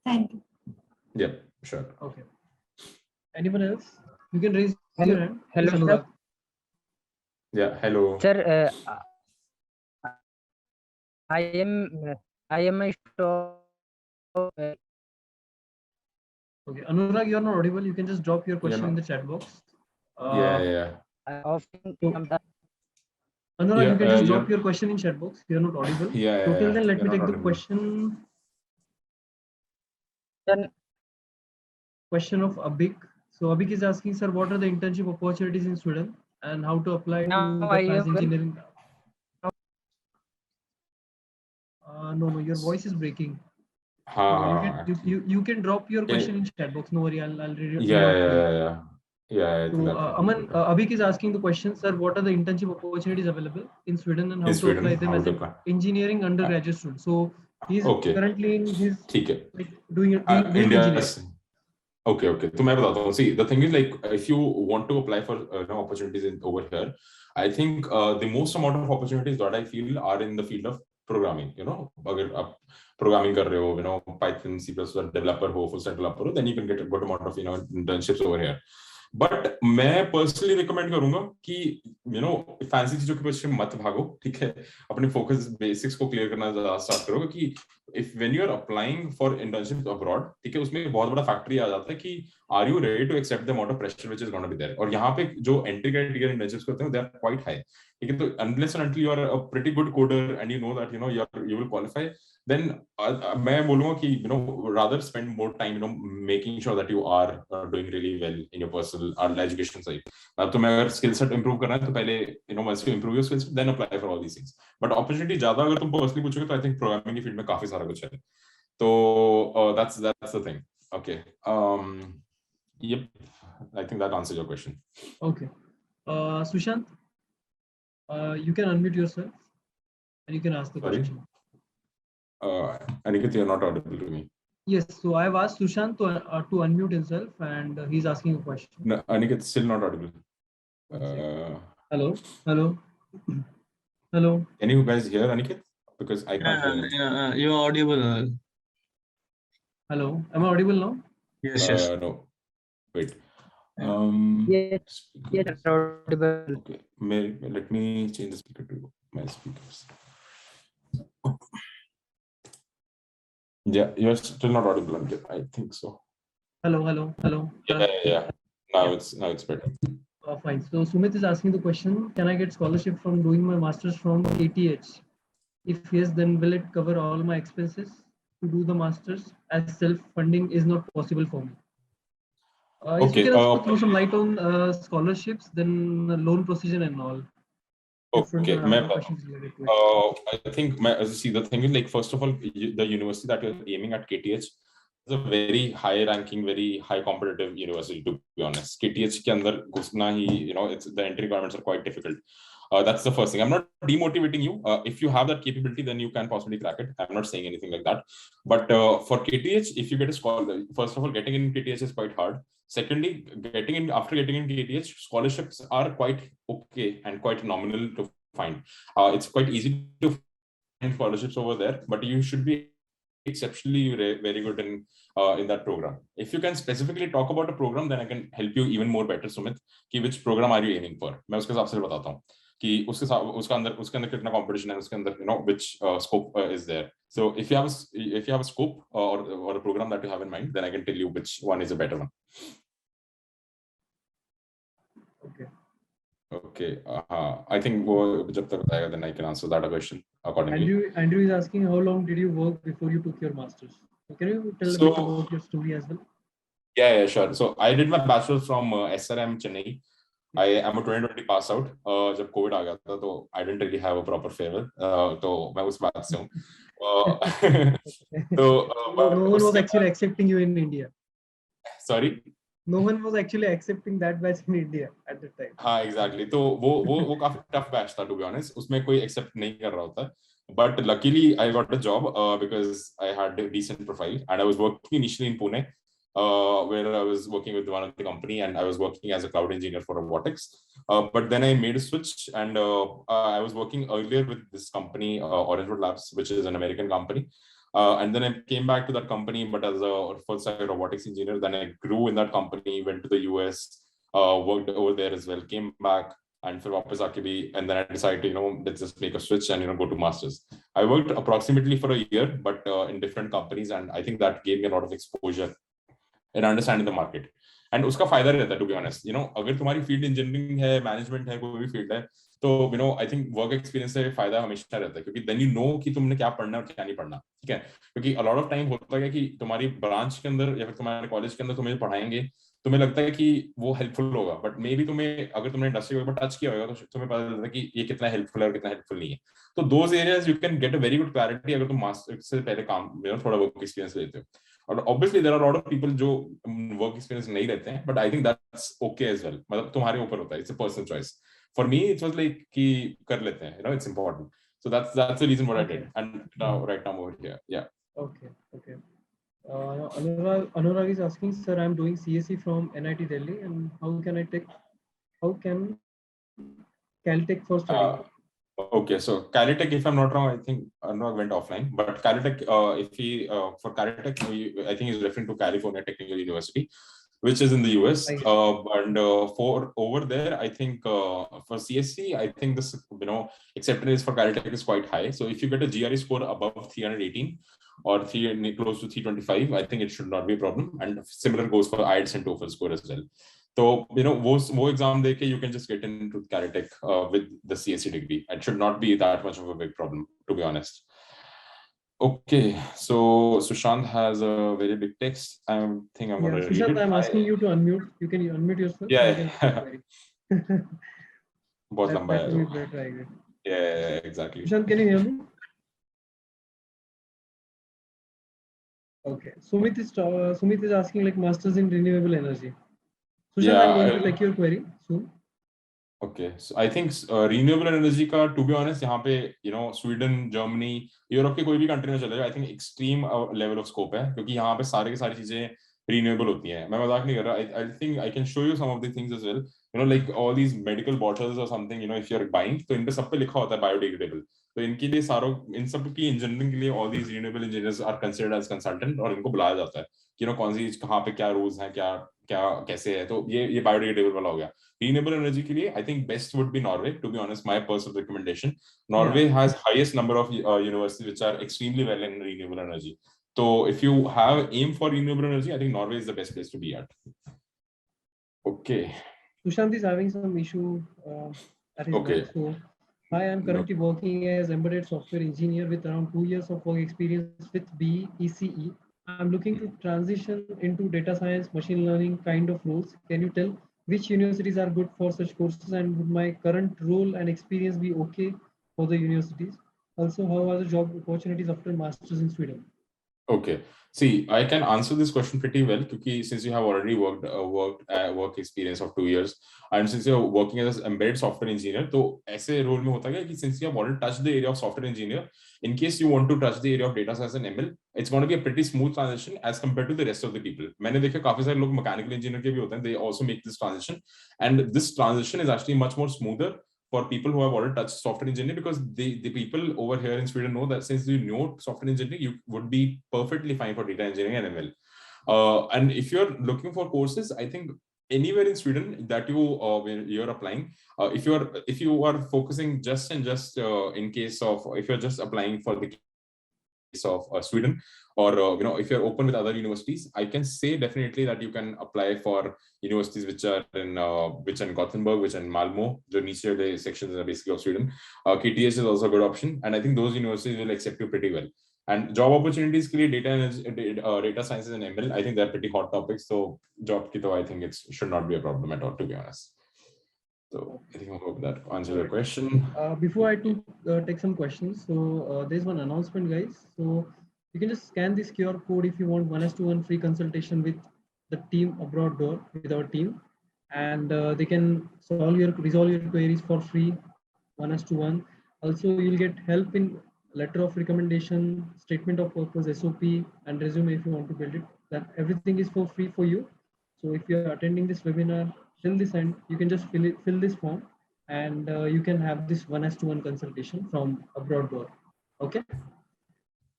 [SPEAKER 5] Thank you.
[SPEAKER 3] या sure.
[SPEAKER 2] Okay. Anyone else? You can raise
[SPEAKER 6] Hello.
[SPEAKER 2] your hand.
[SPEAKER 6] Hello,
[SPEAKER 2] Please,
[SPEAKER 6] sir.
[SPEAKER 2] Anurag.
[SPEAKER 3] या hello.
[SPEAKER 6] Sir, I am a
[SPEAKER 2] Okay, Anurag, you're not audible. You can just drop your question
[SPEAKER 3] no.
[SPEAKER 2] in the chat box.
[SPEAKER 3] Yeah.
[SPEAKER 6] of
[SPEAKER 2] Anurag, you can just drop
[SPEAKER 3] you're-
[SPEAKER 2] your question in chat box. You're not audible.
[SPEAKER 3] Yeah,
[SPEAKER 2] So till then, let
[SPEAKER 3] you're
[SPEAKER 2] me
[SPEAKER 3] not
[SPEAKER 2] take the
[SPEAKER 3] audible.
[SPEAKER 2] question of Abik. So Abik is asking, sir, what are the internship opportunities in Sweden and how to apply
[SPEAKER 6] Now
[SPEAKER 2] to
[SPEAKER 6] I
[SPEAKER 2] the plans
[SPEAKER 6] am well-
[SPEAKER 2] engineering? No, your voice is breaking. So
[SPEAKER 3] हाँ.
[SPEAKER 2] you can drop your
[SPEAKER 3] Yeah.
[SPEAKER 2] question in chat box. No worry, I'll read it.
[SPEAKER 3] Yeah. I
[SPEAKER 2] So
[SPEAKER 3] think that would be
[SPEAKER 2] Aman,
[SPEAKER 3] better.
[SPEAKER 2] Abik is asking the question, sir, what are the internship opportunities available in Sweden and how
[SPEAKER 3] In
[SPEAKER 2] to
[SPEAKER 3] Sweden,
[SPEAKER 2] apply them
[SPEAKER 3] how
[SPEAKER 2] as
[SPEAKER 3] to
[SPEAKER 2] an
[SPEAKER 3] apply.
[SPEAKER 2] engineering undergraduate student? So he's
[SPEAKER 3] Okay.
[SPEAKER 2] currently in his
[SPEAKER 3] ठीक है.
[SPEAKER 2] like doing
[SPEAKER 3] India.
[SPEAKER 2] engineering.
[SPEAKER 3] Okay. तो मैं बताता हूँ. See, the thing is like, if you want to apply for opportunities over here, I think the most amount of opportunities that I feel are in the field of programming. अगर आप programming कर रहे हो, Python, C++ developer हो, full stack developer हो, then you can get a good amount of internships over here. But मैं personally recommend करूंगा कि फैंसी चीजों के पीछे मत भागो. ठीक है, अपने फोकस बेसिक्स को क्लियर करना स्टार्ट करो. कि if when you are applying for internship abroad, ठीक है, उसमें एक बहुत बड़ा फैक्टर आ जाता है कि are you ready to accept the amount of pressure which is gonna be there. और यहाँ पे जो एंट्री क्राइटेरिया इंटर्नशिप्स होते हैं, दे आर क्वाइट हाई. ठीक है, तो unless and until you are a pretty good coder and you know that you will qualify, then मैं बोलूंगा कि rather spend more time making sure that you are doing really well in your personal or education side. तो मैं अगर skill set improve करना है तो पहले once you improve your skill set, then apply for all these things. But opportunity ज्यादा अगर तुम personally पूछोगे तो I think programming की field में काफी सारा कुछ है. तो that's the thing. Okay. Yep. I think that answers your question.
[SPEAKER 2] Okay. Sushant, you can unmute yourself and you can ask the
[SPEAKER 3] Sorry.
[SPEAKER 2] question.
[SPEAKER 3] Aniket, you're not audible to me.
[SPEAKER 2] Yes, so I've asked Sushant to unmute himself and he's asking a question.
[SPEAKER 3] No, Aniket, still not audible.
[SPEAKER 2] Hello, hello, hello.
[SPEAKER 3] Can you guys hear Aniket? Because I can't hear him.
[SPEAKER 7] Yeah, you're audible.
[SPEAKER 2] Hello, am I audible now?
[SPEAKER 7] Yes, yes.
[SPEAKER 3] No, wait.
[SPEAKER 6] Yes, yes,
[SPEAKER 3] speakers.
[SPEAKER 6] audible.
[SPEAKER 3] Okay, let me change the speaker to my speakers. Yeah, you're still not audible, Aniket. I think so.
[SPEAKER 2] Hello, hello, hello.
[SPEAKER 3] Yeah. Now it's better.
[SPEAKER 2] Fine. So Sumit is asking the question: can I get scholarship from doing my masters from KTH? If yes, then will it cover all my expenses to do the masters, as self-funding is not possible for me? If you
[SPEAKER 3] Okay.
[SPEAKER 2] can also throw some light on scholarships, then loan procedure and all.
[SPEAKER 3] Okay.
[SPEAKER 2] Questions related to it.
[SPEAKER 3] I think see, the thing is, like, first of all, the university that you're aiming at, KTH, is a very high ranking, very high competitive university, to be honest. KTH ke andar ghusna hi, it's the entry requirements are quite difficult. That's the first thing. I'm not demotivating you. If you have that capability, then you can possibly crack it. I'm not saying anything like that. But for KTH, if you get a scholar, first of all, getting in KTH is quite hard. Secondly, after getting in KTH, scholarships are quite okay and quite nominal to find. It's quite easy to find scholarships over there, but you should be exceptionally very good in that program. If you can specifically talk about a program, then I can help you even more better, Sumit. कि which program are you aiming for? मैं उसके हिसाब से बताता हूँ कि उसके अंदर कितना competition है, उसके अंदर which scope is there. So if you have a scope or a program that you have in mind, then I can tell you which one is a better one.
[SPEAKER 2] Okay.
[SPEAKER 3] Okay. I think जब तक बताएगा, then I can answer that question accordingly.
[SPEAKER 2] Andrew is asking, how long did you work before you took your masters? So can you tell a bit about your story as well?
[SPEAKER 3] Yeah, sure. So I did my bachelor's from SRM Chennai. I am a 2020 pass out. जब COVID आ गया था, तो I didn't really have a proper farewell. तो मैं उस बात से हूँ.
[SPEAKER 2] No one was actually accepting you in India.
[SPEAKER 3] Sorry.
[SPEAKER 2] No one was actually accepting that batch in India at the time.
[SPEAKER 3] हाँ, exactly. तो वो काफी tough batch था, to be honest. उसमें कोई accept नहीं कर रहा होता. But luckily, I got a job because I had a decent profile, and I was working initially in Pune, where I was working with one of the company, and I was working as a cloud engineer for robotics. But then I made a switch, and I was working earlier with this company, Orangewood Labs, which is an American company. And then I came back to that company, but as a full-stack robotics engineer. Then I grew in that company, went to the US, worked over there as well, came back, and फिर वापस आके भी, and then I decided to, let's just make a switch and go to masters. I worked approximately for a year, but in different companies, and I think that gave me a lot of exposure and understanding the market. And उसका फायदा रहता है, to be honest. अगर तुम्हारी field engineering है, management है, कोई भी फील्ड है, तो आई थिंक वर्क एक्सपीरियंस से फायदा हमेशा रहता है, क्योंकि देन यू नो कि तुमने क्या पढ़ना है और क्या नहीं पढ़ना. ठीक है, क्योंकि अ लॉट ऑफ टाइम होता है कि तुम्हारी ब्रांच के अंदर या फिर तुम्हारे कॉलेज के अंदर तुम्हें पढ़ाएंगे, तुम्हें लगता है कि वो हेल्पफुल होगा, बट मे बी तुम्हें, अगर तुमने इंडस्ट्री को टच किया होगा, तो तुम्हें पता चलता है कि ये कितना हेल्पफुल है और कितना हेल्पफुल नहीं है. तो those areas you can get a very good clarity अगर तुम मास्टर से पहले काम थोड़ा वर्क एक्सपीरियंस लेते हो. और obviously there are lot of people जो वर्क एक्सपीरियंस नहीं रहते हैं, but I think that's okay as well. मतलब तुम्हारे ऊपर होता है, it's a personal choice. For me it was like कि कर लेते हैं, it's important. So that's the reason what I did, and right now over here, yeah.
[SPEAKER 2] Okay. Anurag is asking, sir, I'm doing CSE from NIT Delhi, and how can Caltech for studying?
[SPEAKER 3] Okay, so Caltech, if I'm not wrong, I think Anurag went offline, but Caltech, for Caltech, I think he's referring to California Technical University, which is in the US. And for over there, I think for CSC, I think this acceptance for Caltech is quite high. So if you get a GRE score above 318 or close to 325, I think it should not be a problem. And similar goes for IELTS and TOEFL score as well. So वो exam देके you can just get into Caltech with the CSC degree. It should not be that much of a big problem, to be honest. Okay, so Sushant has a very big text. I think I'm going to read it.
[SPEAKER 2] I'm asking you to unmute. You can unmute yourself.
[SPEAKER 3] Yeah. बहुत लंबा है. Yeah, exactly.
[SPEAKER 2] Sushant, can you hear me? Okay. Sumit is asking like masters in renewable energy. Sushant,
[SPEAKER 3] Yeah,
[SPEAKER 2] I'm going to take your query soon.
[SPEAKER 3] Okay, so I think renewable energy का to be honest यहाँ पे Sweden, Germany, Europe के कोई भी country में चले जाओ, I think extreme level of scope है, क्योंकि यहाँ पे सारे की सारी चीजें renewable होती हैं. मैं मजाक नहीं कर रहा. I think I can show you some of the things as well. Like all these medical bottles or something, if you're buying, तो इन पे सब पे लिखा होता है biodegradable. तो इनके लिए इन सब की इंजीनियरिंग के लिए all these renewable engineers are considered as consultant, और इनको बुलाया जाता है कि कौन सी कहाँ पे क्या रूल्स हैं, क्या क्या कैसे है. तो ये biodegradable वाला हो गया. Renewable energy के लिए I think best would be Norway, to be honest, my personal recommendation. Norway has highest number of universities which are extremely well in renewable energy. So if you have aim for renewable energy, I think Norway is the best place to be at. Okay.
[SPEAKER 2] Sushant is having some issue at his back. So, hi, I'm currently working as embedded software engineer with around 2 years of work experience with BECE. I'm looking to transition into data science, machine learning kind of roles. Can you tell which universities are good for such courses, and would my current role and experience be okay for the universities? Also, how are the job opportunities after masters in Sweden?
[SPEAKER 3] Okay. See, I can answer this question pretty well because since you have already work experience of 2 years, and since you're working as an embedded software engineer, तो ऐसे role में होता है कि since you have already touched the area of software engineer, in case you want to touch the area of data science and ML, it's going to be a pretty smooth transition as compared to the rest of the people. मैंने देखा काफी सारे लोग mechanical engineer के भी होते हैं, they also make this transition, and this transition is actually much more smoother for people who have already touched software engineering, because the people over here in Sweden know that since you know software engineering, you would be perfectly fine for data engineering and ML. And if you're looking for courses, I think anywhere in Sweden that when you're applying, if you are focusing just in case of, if you're just applying for the case of Sweden, or if you're open with other universities, I can say definitely that you can apply for universities which are in Gothenburg, which are in Malmo. The niche sections are basically of Sweden. KTH is also a good option, and I think those universities will accept you pretty well. And job opportunities के लिए data sciences and ML, I think they're pretty hot topics. So job की तो I think it should not be a problem at all, to be honest. So I think I hope that answers your question.
[SPEAKER 2] Before I take some questions, so there's one announcement, guys. So you can just scan this QR code if you want 1:1 free consultation with the team Aboraddoor, with our team, and they can resolve your queries for free 1:1. Also, you'll get help in letter of recommendation, statement of purpose, SOP, and resume if you want to build it. That everything is for free for you. So if you are attending this webinar till this end, you can just fill this form, and you can have this 1:1 consultation from Aboraddoor. Okay.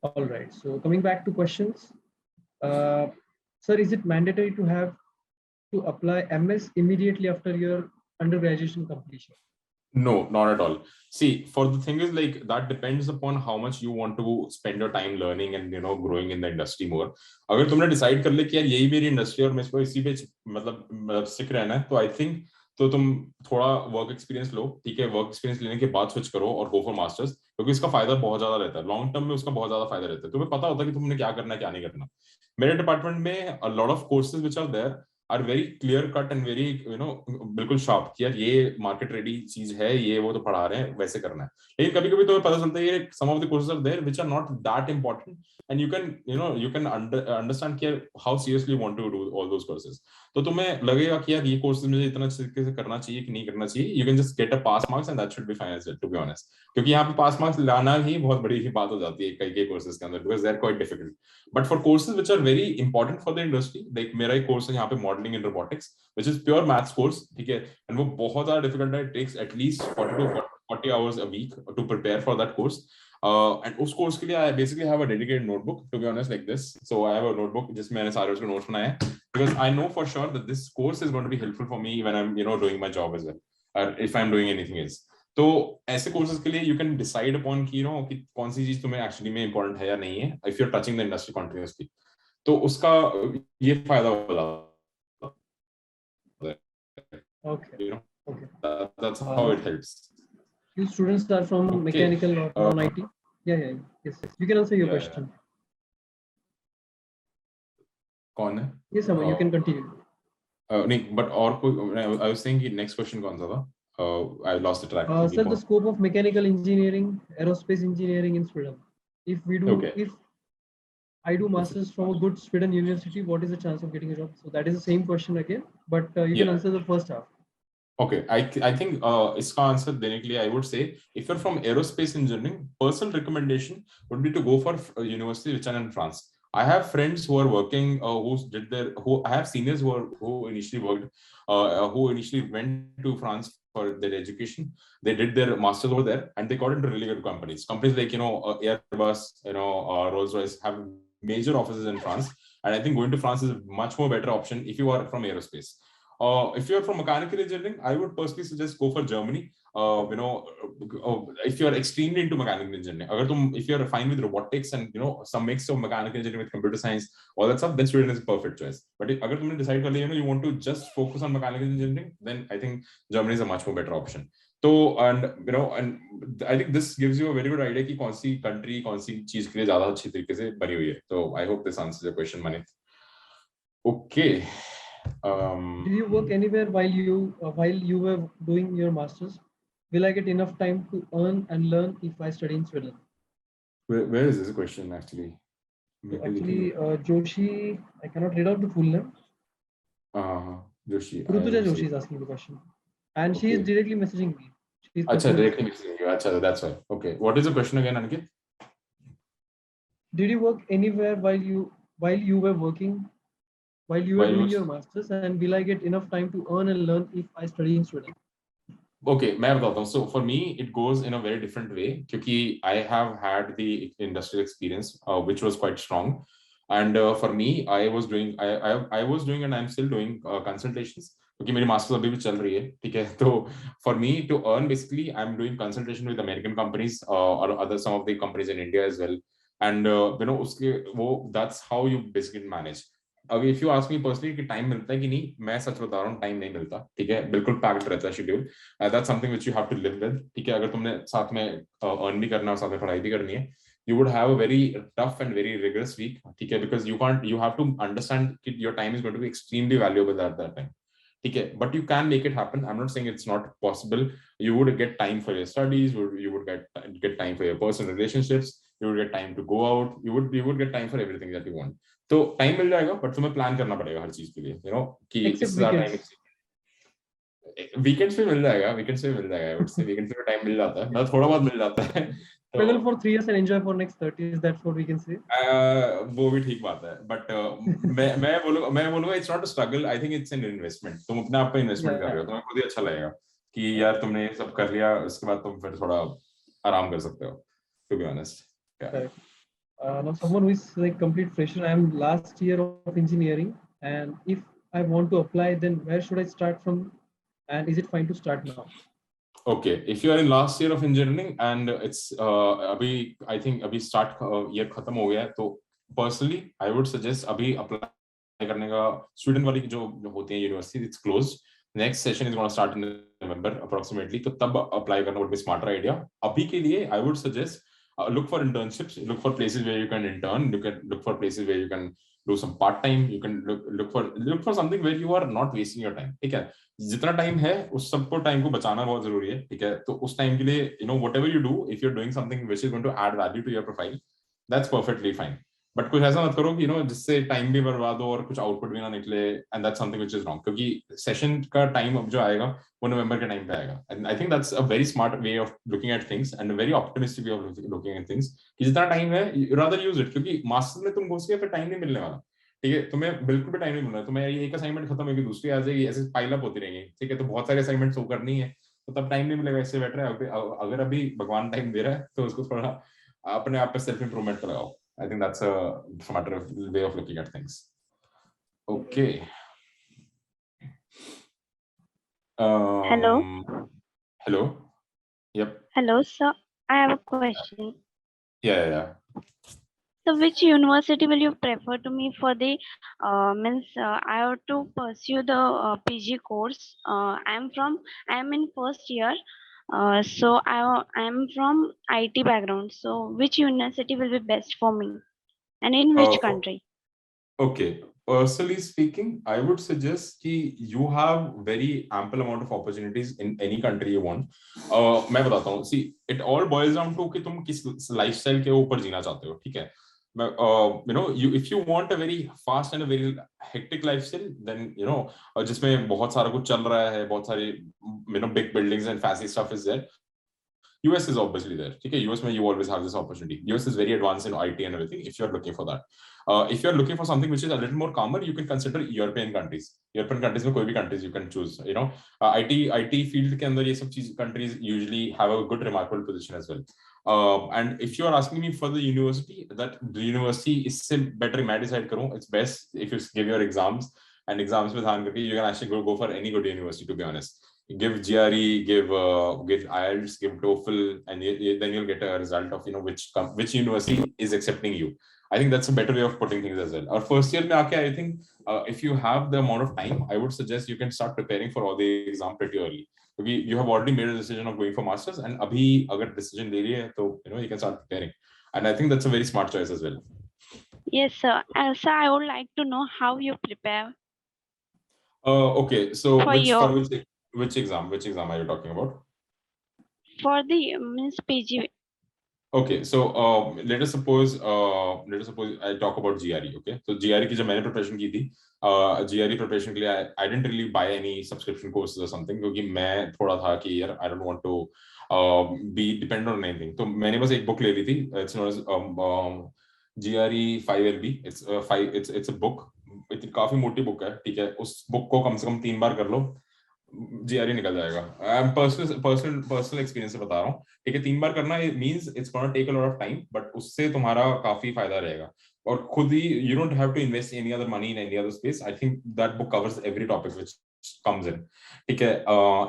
[SPEAKER 2] All right. So coming back to questions, sir, is it mandatory to apply MS immediately after your undergraduate completion?
[SPEAKER 3] No, not at all. See, for the thing is like that depends upon how much you want to spend your time learning and growing in the industry more. अगर तुमने decide कर ले कि यार यही मेरी industry और मैं इसको इसी पे मतलब stick रहना है, तो I think तो तुम थोड़ा work experience लो, ठीक है, work experience लेने के बाद switch करो और go for masters, क्योंकि इसका फायदा बहुत ज्यादा रहता है, long term में उसका बहुत ज्यादा फायदा रहता है. तुम्हें पता होता है कि तुमने क्या करना है क्या नहीं करना. मेरे डिपार्टमेंट में a lot of courses which are there are very clear cut and very बिल्कुल sharp कि यार ये market ready चीज है, ये वो तो पढ़ा रहे हैं, वैसे करना है. लेकिन कभी कभी तो पता चलता है some of the courses are there which are not that important, and you can understand कि how seriously you want to do all those courses. तो तुम्हें लगेगा कि यार ये courses मुझे इतना तरीके से करना चाहिए कि नहीं करना चाहिए, you can just get a pass marks and that should be fine as well, to be honest. क्योंकि यहाँ पे pass marks लाना ही बहुत बड़ी बात हो जाती है कई courses के अंदर, because they are quite difficult. But for courses which are very important for the industry, like मेरा एक course है यहाँ पे modeling in robotics, which is pure maths course, ठीक है, and वो बहुत ज़्यादा difficult है. It takes at least 40 hours a week to prepare for that course. And उस course के लिए I basically have a dedicated notebook, to be honest, like this. So I have a notebook जिसमें मैंने सारे उसके notes बनाए हैं, because I know for sure that this course is going to be helpful for me when I'm doing my job as well, or if I'm doing anything else. तो ऐसे courses के लिए you can decide upon कि कि कौन सी चीज तुम्हें actually में important है या नहीं है, if you're touching the industry continuously. तो उसका ये फायदा होगा.
[SPEAKER 2] Okay. Okay.
[SPEAKER 3] That's how it helps.
[SPEAKER 2] Few students are from mechanical or non-IT. Yeah. Yes. You can answer your question.
[SPEAKER 3] कौन है?
[SPEAKER 2] Yes, Aman, you can continue.
[SPEAKER 3] नहीं, but और कोई, I was saying कि next question कौन सा था? I lost the track.
[SPEAKER 2] Sir, the scope of mechanical engineering, aerospace engineering in Sweden. If we do, if I do masters from a good Sweden university. What is the chance of getting a job? So that is the same question again, but you can answer the first half.
[SPEAKER 3] Okay, I think इसका answer देने के लिए I would say if you're from aerospace engineering, personal recommendation would be to go for university which are in France. I have friends who are working I have seniors who initially worked who initially went to France for their education. They did their masters over there and they got into really good companies. Companies like Airbus, Rolls-Royce have major offices in France, and I think going to France is a much more better option if you are from aerospace. If you're from mechanical engineering, I would personally suggest go for Germany. If you're extremely into mechanical engineering, if you're fine with robotics and some mix of mechanical engineering with computer science, all that stuff, then Sweden is a perfect choice. But if you decide you want to just focus on mechanical engineering, then I think Germany is a much more better option. So and I think this gives you a very good idea कि कौन सी country कौन सी चीज के लिए ज़्यादा अच्छी तरीके से बनी हुई है. So I hope this answers your question, Manit. Okay.
[SPEAKER 2] Did you work anywhere while you were doing your masters? Will I get enough time to earn and learn if I study in Sweden?
[SPEAKER 3] Where is this question actually?
[SPEAKER 2] Actually, Joshi, I cannot read out the full name.
[SPEAKER 3] Joshi.
[SPEAKER 2] Rutuja Joshi is asking the question, and she is directly messaging me.
[SPEAKER 3] Acha, directly messaging you. Acha, that's why. Okay. What is the question again, Aniket?
[SPEAKER 2] Did you work anywhere while you were working? While you were doing your masters, and will I get enough time to earn and learn if I study in Sweden?
[SPEAKER 3] Okay, मैं बताता हूँ. So for me, it goes in a very different way क्योंकि I have had the industrial experience, which was quite strong, and for me, I was doing and I'm still doing consultations क्योंकि मेरी masters अभी भी चल रही है, ठीक है. तो for me to earn, basically, I'm doing consultation with American companies or some of the companies in India as well, and उसके वो that's how you basically manage. अगर if you ask me personally कि time मिलता है कि नहीं, मैं सच बता रहा हूँ, टाइम नहीं मिलता, ठीक है. बिल्कुल पैक्ड रहता है schedule. That's something which you have to live with, ठीक है. अगर तुमने साथ में अर्न भी करना है और साथ में पढ़ाई भी करनी है, you would have a very tough and very rigorous week, ठीक है, because you have to understand that your time is going to be extremely valuable at that time, ठीक है. But you can make it happen. I'm not saying it's not possible. You would get time for your studies, you would get time for your personal relationships, you would get time to go out, you would get time for everything that you want. तो time मिल जाएगा, but तुम्हें plan करना पड़ेगा हर चीज के लिए, कि इससे ज्यादा टाइम. वीकेंड्स पे मिल जाएगा, आई वुड से वीकेंड्स पे टाइम मिल जाता है, मतलब थोड़ा बहुत मिल जाता है.
[SPEAKER 2] Struggle for 3 years and enjoy for next 30 years, that's what we can say.
[SPEAKER 3] वो भी ठीक बात है, बट मैं बोलूंगा it's not a struggle. I think it's an investment. तुम अपने आप पे इन्वेस्टमेंट कर रहे हो, तुम्हें खुद ही अच्छा लगेगा कि यार तुमने ये सब कर लिया, उसके बाद तुम फिर थोड़ा आराम कर सकते हो, to be honest.
[SPEAKER 2] Now someone who is like complete fresher, I am last year of engineering, and if I want to apply, then where should I start from, and is it fine to start now?
[SPEAKER 3] Okay, if you are in last year of engineering and it's अभी I think अभी start year खत्म हो गया है, तो personally I would suggest अभी apply करने का. स्टूडेंट वाली जो होती है university, it's closed. Next session is going to start in November approximately, तो तब apply करना would be smarter idea. अभी के लिए I would suggest look for internships, look for places where you can intern, look for places where you can do some part time, you can look for something where you are not wasting your time, ठीक है. जितना time है उस सबको time को बचाना बहुत जरूरी है, ठीक है. तो उस टाइम के लिए whatever you do, if you're doing something which is going to add value to your profile, that's perfectly fine. But कुछ ऐसा मत करो कि जिससे टाइम भी बर्बाद हो और कुछ आउटपुट भी ना निकले, and that's something which is wrong. क्योंकि सेशन का टाइम अब जो आएगा वो नवंबर के टाइम पे आएगा, and I think that's a very smart way of looking at things and very optimistic way of looking at things, कि जितना टाइम है रादर यूज इट. क्योंकि मास्टर्स में तुम घुस के फिर टाइम नहीं मिलने वाला, ठीक है. तुम्हें बिल्कुल भी टाइम नहीं मिलना है. तुम्हें एक असाइनमेंट खत्म होगी, दूसरी आ जाएगी, ऐसे पाइल अप होती रहेंगी, ठीक है. तो बहुत सारे असाइनमेंट्स करनी है, तो तब टाइम नहीं मिलेगा. इससे बेटर है अगर अभी भगवान टाइम दे रहा है तो उसको थोड़ा अपने आप पे सेल्फ इंप्रूवमेंट कराओ. I think that's a smarter way of looking at things. Okay.
[SPEAKER 8] Hello.
[SPEAKER 3] Hello. Yep.
[SPEAKER 8] Hello, sir. I have a question.
[SPEAKER 3] Yeah.
[SPEAKER 8] So, which university will you prefer to me for the I have to pursue the PG course. I am in first year. So I am from IT background. So which university will be best for me, and in which country?
[SPEAKER 3] Okay. Personally speaking, I would suggest that you have very ample amount of opportunities in any country you want. मैं बताता हूँ. See, it all boils down to कि तुम किस lifestyle के ऊपर जीना चाहते हो, ठीक है. if you want a very fast and a very hectic lifestyle, then जिसमें बहुत सारा कुछ चल रहा है, बहुत सारी big buildings and fancy stuff is there. US is obviously there. Okay, US where you always have this opportunity. US is very advanced in IT and everything. If you're looking for that, if you're looking for something which is a little more calmer, you can consider European countries. European countries में कोई भी countries you can choose. IT field के अंदर ये सब चीज countries usually have a good remarkable position as well. And if you are asking me for the university, that the university is still better. मैं decide करूँ, it's best if you give your exams and exams में ध्यान करके you can actually go for any good university, to be honest. Give GRE, give IELTS, give TOEFL, and then you'll get a result of which university is accepting you. I think that's a better way of putting things as well. Our first year mein aake, I think if you have the amount of time, I would suggest you can start preparing for all the exam pretty early. Because you have already made a decision of going for masters, and abhi agar decision le liye to you can start preparing. And I think that's a very smart choice as well.
[SPEAKER 8] Yes, sir. Sir, I would like to know how you prepare.
[SPEAKER 3] Okay, so
[SPEAKER 8] For
[SPEAKER 3] which exam are you talking about?
[SPEAKER 8] For the means PG.
[SPEAKER 3] Okay, so let us suppose I talk about GRE. Okay, so GRE की जब मैंने preparation की थी, GRE preparation के लिए I didn't really buy any subscription courses or something, क्योंकि मैं थोड़ा था कि यार I don't want to be dependent on anything. तो मैंने बस एक book ले ली थी. It's known as GRE 5LB. It's a book. इतनी काफी मोटी बुक है, ठीक है. उस बुक को कम से कम 3 बार कर लो, GRE निकल जाएगा. पर्सनल एक्सपीरियंस से बता रहा हूँ, ठीक है. 3 बार करना means it's gonna take a lot of time, but उससे तुम्हारा काफी फायदा रहेगा. और खुद ही you don't have to invest any other money in any other space. I think that book covers every topic which comes in. ठीक है.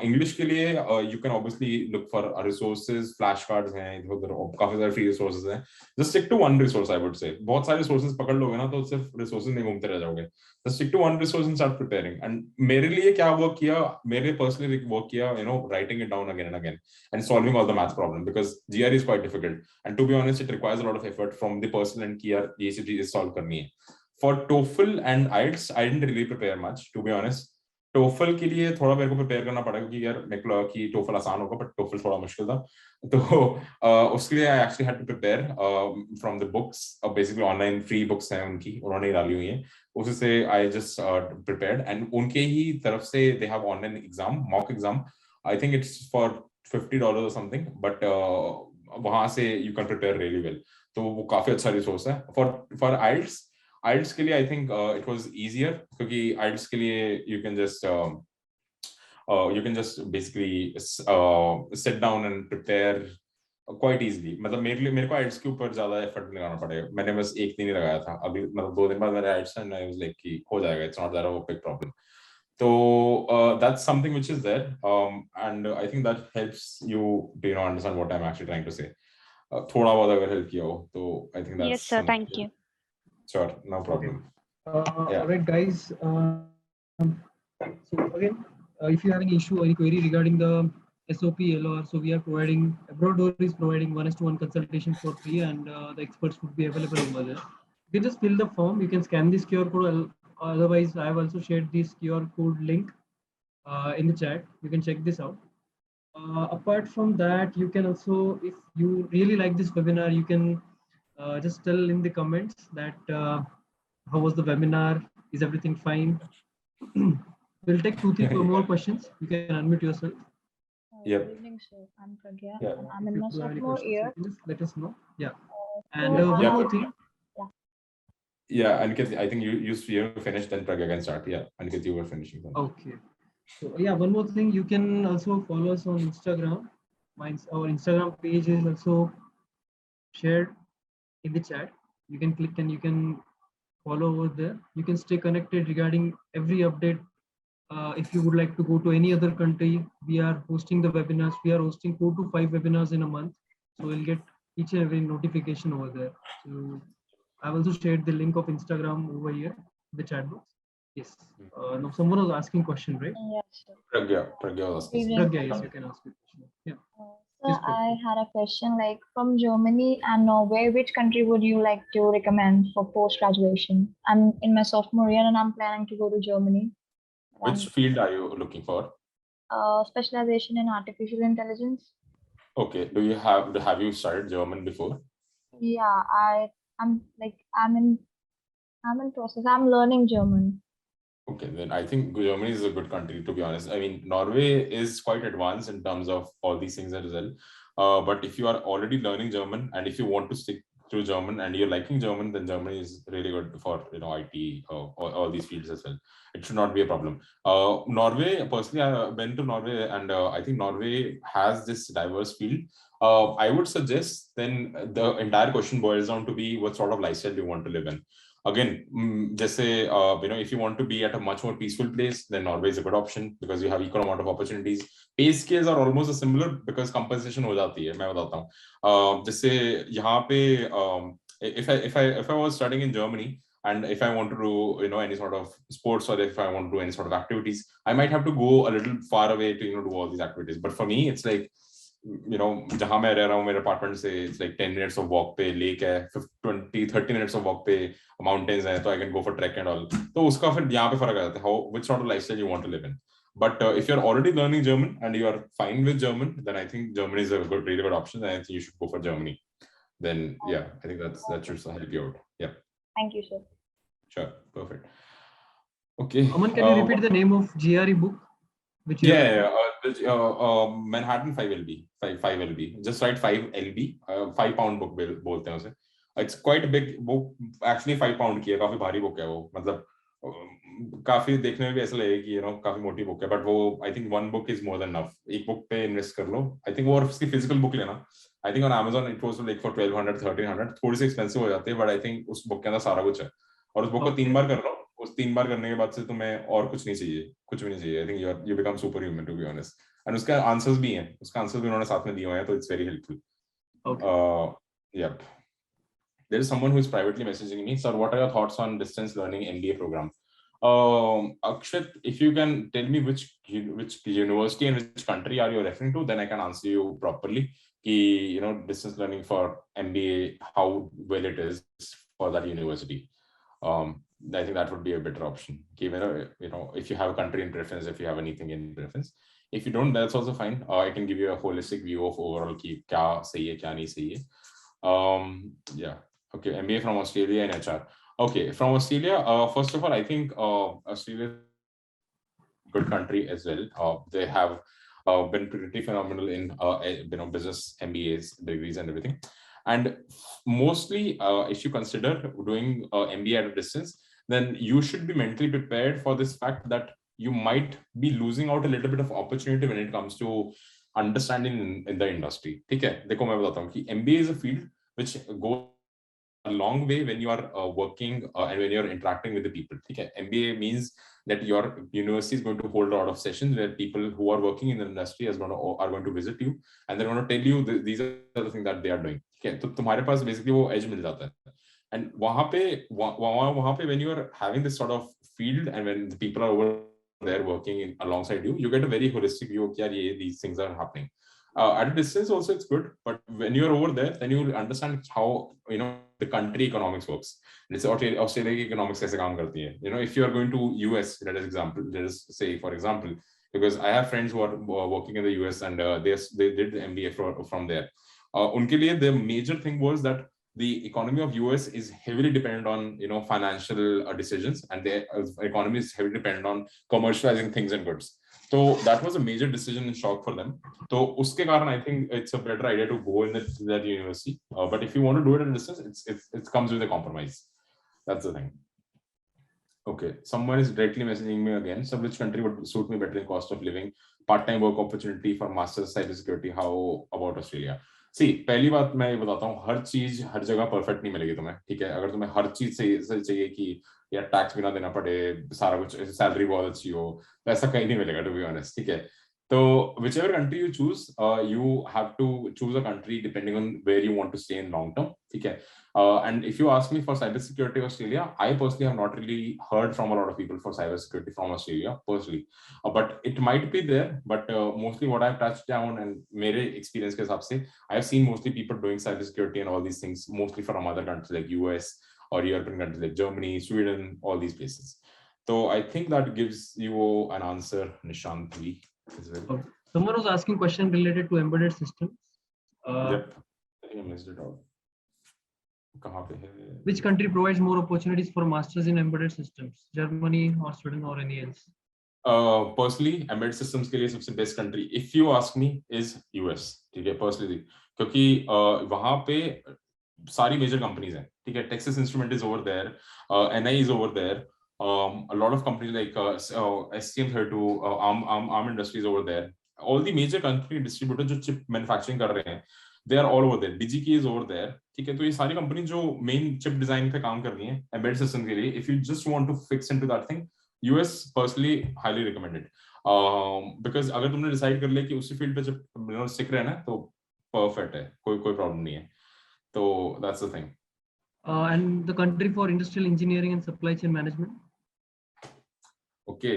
[SPEAKER 3] इंग्लिश के लिए you can obviously look for resources, flash cards हैं, इधर काफी सारे free resources हैं. Just stick to one resource. I would say बहुत सारे रिसोर्सेज पकड़ लोगे ना तो सिर्फ रिसोर्सेज नहीं घूमते रह जाओगे. Just stick to one resource and start preparing. And मेरे लिए क्या वर्क किया, मेरे पर्सनली वर्क किया, writing it down again and again and solving all the math problem, because GRE is quite difficult, and to be honest it requires a lot of effort from the person and कि यार ये चीज solve करनी है. For TOEFL and IELTS I didn't really prepare much, to be honest. TOEFL के लिए थोड़ा मेरे को प्रिपेयर करना पड़ा, क्योंकि यार मेरे को लगा कि TOEFL आसान होगा, बट TOEFL थोड़ा मुश्किल था. तो उसके लिए I actually had to prepare from the books. Basically online free books हैं उनकी, उन्होंने डाली हुई हैं, उसी से I just prepared. And उनके ही तरफ से they have online exam, mock exam. I think it's for $50 or something, but वहां से you can prepare really well. तो वो काफी अच्छा रिसोर्स है. For IELTS के लिए I think it was easier, क्योंकि IELTS के लिए you can just basically sit down and prepare quite easily. मतलब मेरे को IELTS के ऊपर ज्यादा एफर्ट लगाना पड़ेगा. मैंने बस एक दिन ही लगाया था. अभी मतलब 2 दिन बाद मेरा IELTS and I was like कि हो जाएगा. It's not that of a big problem. So that's something which is there, and I think that helps you to understand what I'm actually trying to say. थोड़ा बहुत अगर help किया हो, तो I think that's.
[SPEAKER 8] Yes, sir. Thank you.
[SPEAKER 3] Sure, no problem.
[SPEAKER 2] Yeah. All right, guys. So again, if you have any issue or any query regarding the SOP, LOR, so we are providing, Aboraddoor is providing 1:1 consultation for free, and the experts would be available over there. You can just fill the form. You can scan this QR code. Otherwise, I have also shared this QR code link in the chat. You can check this out. Apart from that, you can also, if you really like this webinar, you can just tell in the comments that how was the webinar? Is everything fine? We'll take 2-3 more questions. You can unmute yourself.
[SPEAKER 3] Yep.
[SPEAKER 9] Good evening, sir. I'm Pragya.
[SPEAKER 3] Yeah.
[SPEAKER 9] And I'm in
[SPEAKER 2] If
[SPEAKER 9] my
[SPEAKER 2] you have any
[SPEAKER 9] sophomore
[SPEAKER 2] questions,
[SPEAKER 9] year.
[SPEAKER 2] you can just let us know. Yeah.
[SPEAKER 9] So
[SPEAKER 2] And one
[SPEAKER 3] Yeah.
[SPEAKER 2] more thing.
[SPEAKER 3] Yeah, Aniket, I think you finished, then Pragya can start. Yeah, Aniket, you were finishing.
[SPEAKER 2] Okay. So yeah, one more thing. You can also follow us on Instagram. Our Instagram page is also shared in the chat. You can click and you can follow over there. You can stay connected regarding every update. If you would like to go to any other country, we are hosting the webinars. We are hosting 4 to 5 webinars in a month. So you'll get each and every notification over there. So I've also shared the link of Instagram over here in the chat box. Yes. Now someone was asking question, right?
[SPEAKER 9] yes, sir.
[SPEAKER 3] Pragya was asking.
[SPEAKER 9] Evening.
[SPEAKER 2] Pragya, yes, you can ask a question. Yeah.
[SPEAKER 9] Sir,
[SPEAKER 2] Yes,
[SPEAKER 9] I had a question like from Germany and Norway, which country would you like to recommend for post-graduation? I'm in my sophomore year and I'm planning to go to Germany.
[SPEAKER 3] Which field are you looking for?
[SPEAKER 9] Specialization in artificial intelligence.
[SPEAKER 3] Okay. Have you studied German before?
[SPEAKER 9] Yeah, I I'm in process. I'm learning German.
[SPEAKER 3] Okay, then I think Germany is a good country, to be honest. I mean, Norway is quite advanced in terms of all these things as well. But if you are already learning German and if you want to stick to German and you're liking German, then Germany is really good for IT all these fields as well. It should not be a problem. Norway, personally, I've been to Norway and I think Norway has this diverse field. I would suggest then the entire question boils down to be what sort of lifestyle you want to live in. Again, just say, if you want to be at a much more peaceful place, then Norway is a good option because you have equal amount of opportunities. Pay scales are almost similar because compensation हो जाती है. मैं बताता हूँ. जैसे यहाँ पे if I was studying in Germany and if I want to do any sort of sports or if I want to do any sort of activities, I might have to go a little far away to do all these activities. But for me, it's like जहां मैं रह रहा हूँ मेरे apartment से it's like 10 minutes of walk पे lake है 30 minutes of walk पे mountains है तो I can go for trek and all तो उसका फिर यहाँ पे फर्क आ जाता है which sort of lifestyle you want to live in. But if you're already learning German and you are fine with German, then I think Germany is a really good option and I think you should go for Germany. Then yeah, I think that should help you out. Yeah.
[SPEAKER 9] Thank you, sir.
[SPEAKER 3] Sure, perfect. Okay.
[SPEAKER 2] Aman, can you repeat the name of GRE book? Which
[SPEAKER 3] Manhattan 5LB. 5LB. Just write 5LB. £5 book बोलते हैं उसे. It's quite a big book. Actually £5 की है. काफी भारी book है वो. मतलब काफी देखने में भी ऐसा लगे कि काफी मोटी book है. But वो I think one book is more than enough. एक book पे invest कर लो. I think वो उसकी physical book लेना. I think on Amazon it was like for 1200, 1300. थोड़ी सी expensive हो जाती है. But I think उस book के अंदर सारा कुछ है. और उस book को 3 बार कर लो. उस 3 बार करने के बाद से तुम्हें और कुछ नहीं चाहिए, कुछ भी नहीं चाहिए. I think you become superhuman, to be honest. And उसका आंसर्स भी हैं, उसका आंसर्स भी उन्होंने साथ में दिए हुए हैं, तो it's very helpful.
[SPEAKER 2] Okay.
[SPEAKER 3] Yep. There is someone who is privately messaging me. Sir, what are your thoughts on distance learning MBA program? Akshat, if you can tell me which university and which country are you referring to, then I can answer you properly. Distance learning for MBA, how well it is for that university. I think that would be a better option. If you have a country in preference, if you have anything in preference. If you don't, that's also fine. I can give you a holistic view of overall ki kya sahi hai, kya nahi sahi hai. Yeah. Okay. MBA from Australia and HR. Okay. From Australia, first of all, I think Australia is a good country as well. They have been pretty phenomenal in business MBAs, degrees and everything. And mostly, if you consider doing MBA at a distance, then you should be mentally prepared for this fact that you might be losing out a little bit of opportunity when it comes to understanding in the industry. Okay, देखो मैं बताता हूँ कि MBA is a field which goes a long way when you are working and when you're interacting with the people. Okay, MBA means that your university is going to hold a lot of sessions where people who are working in the industry are going to visit you and they're going to tell you these are the things that they are doing. Okay, तो तुम्हारे पास basically वो edge मिल जाता है. And वहाँ पे when you are having this sort of field and when the people are over there working alongside you, you get a very holistic view of these things are happening. At a distance also it's good, but when you're over there, then you will understand how the country economics works. Let's say Australia economics kaise kaam karti hai. If you are going to US, let us say for example, because I have friends who are working in the US and they did the MBA from there. Unke liye the major thing was that the economy of US is heavily dependent on financial decisions, and the economy is heavily dependent on commercializing things and goods. So that was a major decision and shock for them. So uske karan I think it's a better idea to go in that university. But if you want to do it at a distance, it comes with a compromise. That's the thing. Okay, someone is directly messaging me again. So which country would suit me better in cost of living, part-time work opportunity for master's cybersecurity? How about Australia? पहली बात मैं ये बताता हूँ, हर चीज हर जगह perfect नहीं मिलेगी तुम्हें. ठीक है, अगर तुम्हें हर चीज से चाहिए कि यार टैक्स भी ना देना पड़े, सारा कुछ सैलरी बहुत अच्छी हो, तो ऐसा कहीं नहीं मिलेगा, टू बी ऑनेस्ट. ठीक है, तो whichever country you choose, you have to choose a country depending on where you want to stay in long term. ठीक है, and if you ask me for cybersecurity Australia, I personally have not really heard from a lot of people for cybersecurity from Australia personally, but it might be there. But mostly what I've touched down and मेरे experience के हिसाब से, I've seen mostly people doing cybersecurity and all these things mostly from other countries like US or European countries like Germany, Sweden, all these places. So I think that gives you an answer, Nishant. As well.
[SPEAKER 2] Someone was asking question related to embedded systems.
[SPEAKER 3] Yep, I think I missed it out. कहाँ पे है?
[SPEAKER 2] Which country provides more opportunities for masters in embedded systems? Germany or Sweden or any else?
[SPEAKER 3] Personally, embedded systems के लिए सबसे best country, if you ask me, is US. ठीक है, personally, क्योंकि वहाँ पे सारी major companies हैं. ठीक है, Texas Instrument is over there, NI is over there. A lot of companies like STM32, Arm Industries over there. All the major country distributors जो chip manufacturing कर रहे हैं, they are all over there. DigiKey is over there. ठीक है, तो ये सारी company जो मेन चिप डिजाइन पे काम कर रही हैं एम्बेडेड सिस्टम के लिए, if you just want to fix into that thing, US personally highly recommended, because अगर तुमने डिसाइड कर लिया कि उसी फील्ड पे जब स्टिक रहना है तो परफेक्ट है, कोई प्रॉब्लम नहीं है, तो दैट्स द thing.
[SPEAKER 2] And the country for industrial engineering and supply chain management?
[SPEAKER 3] Okay,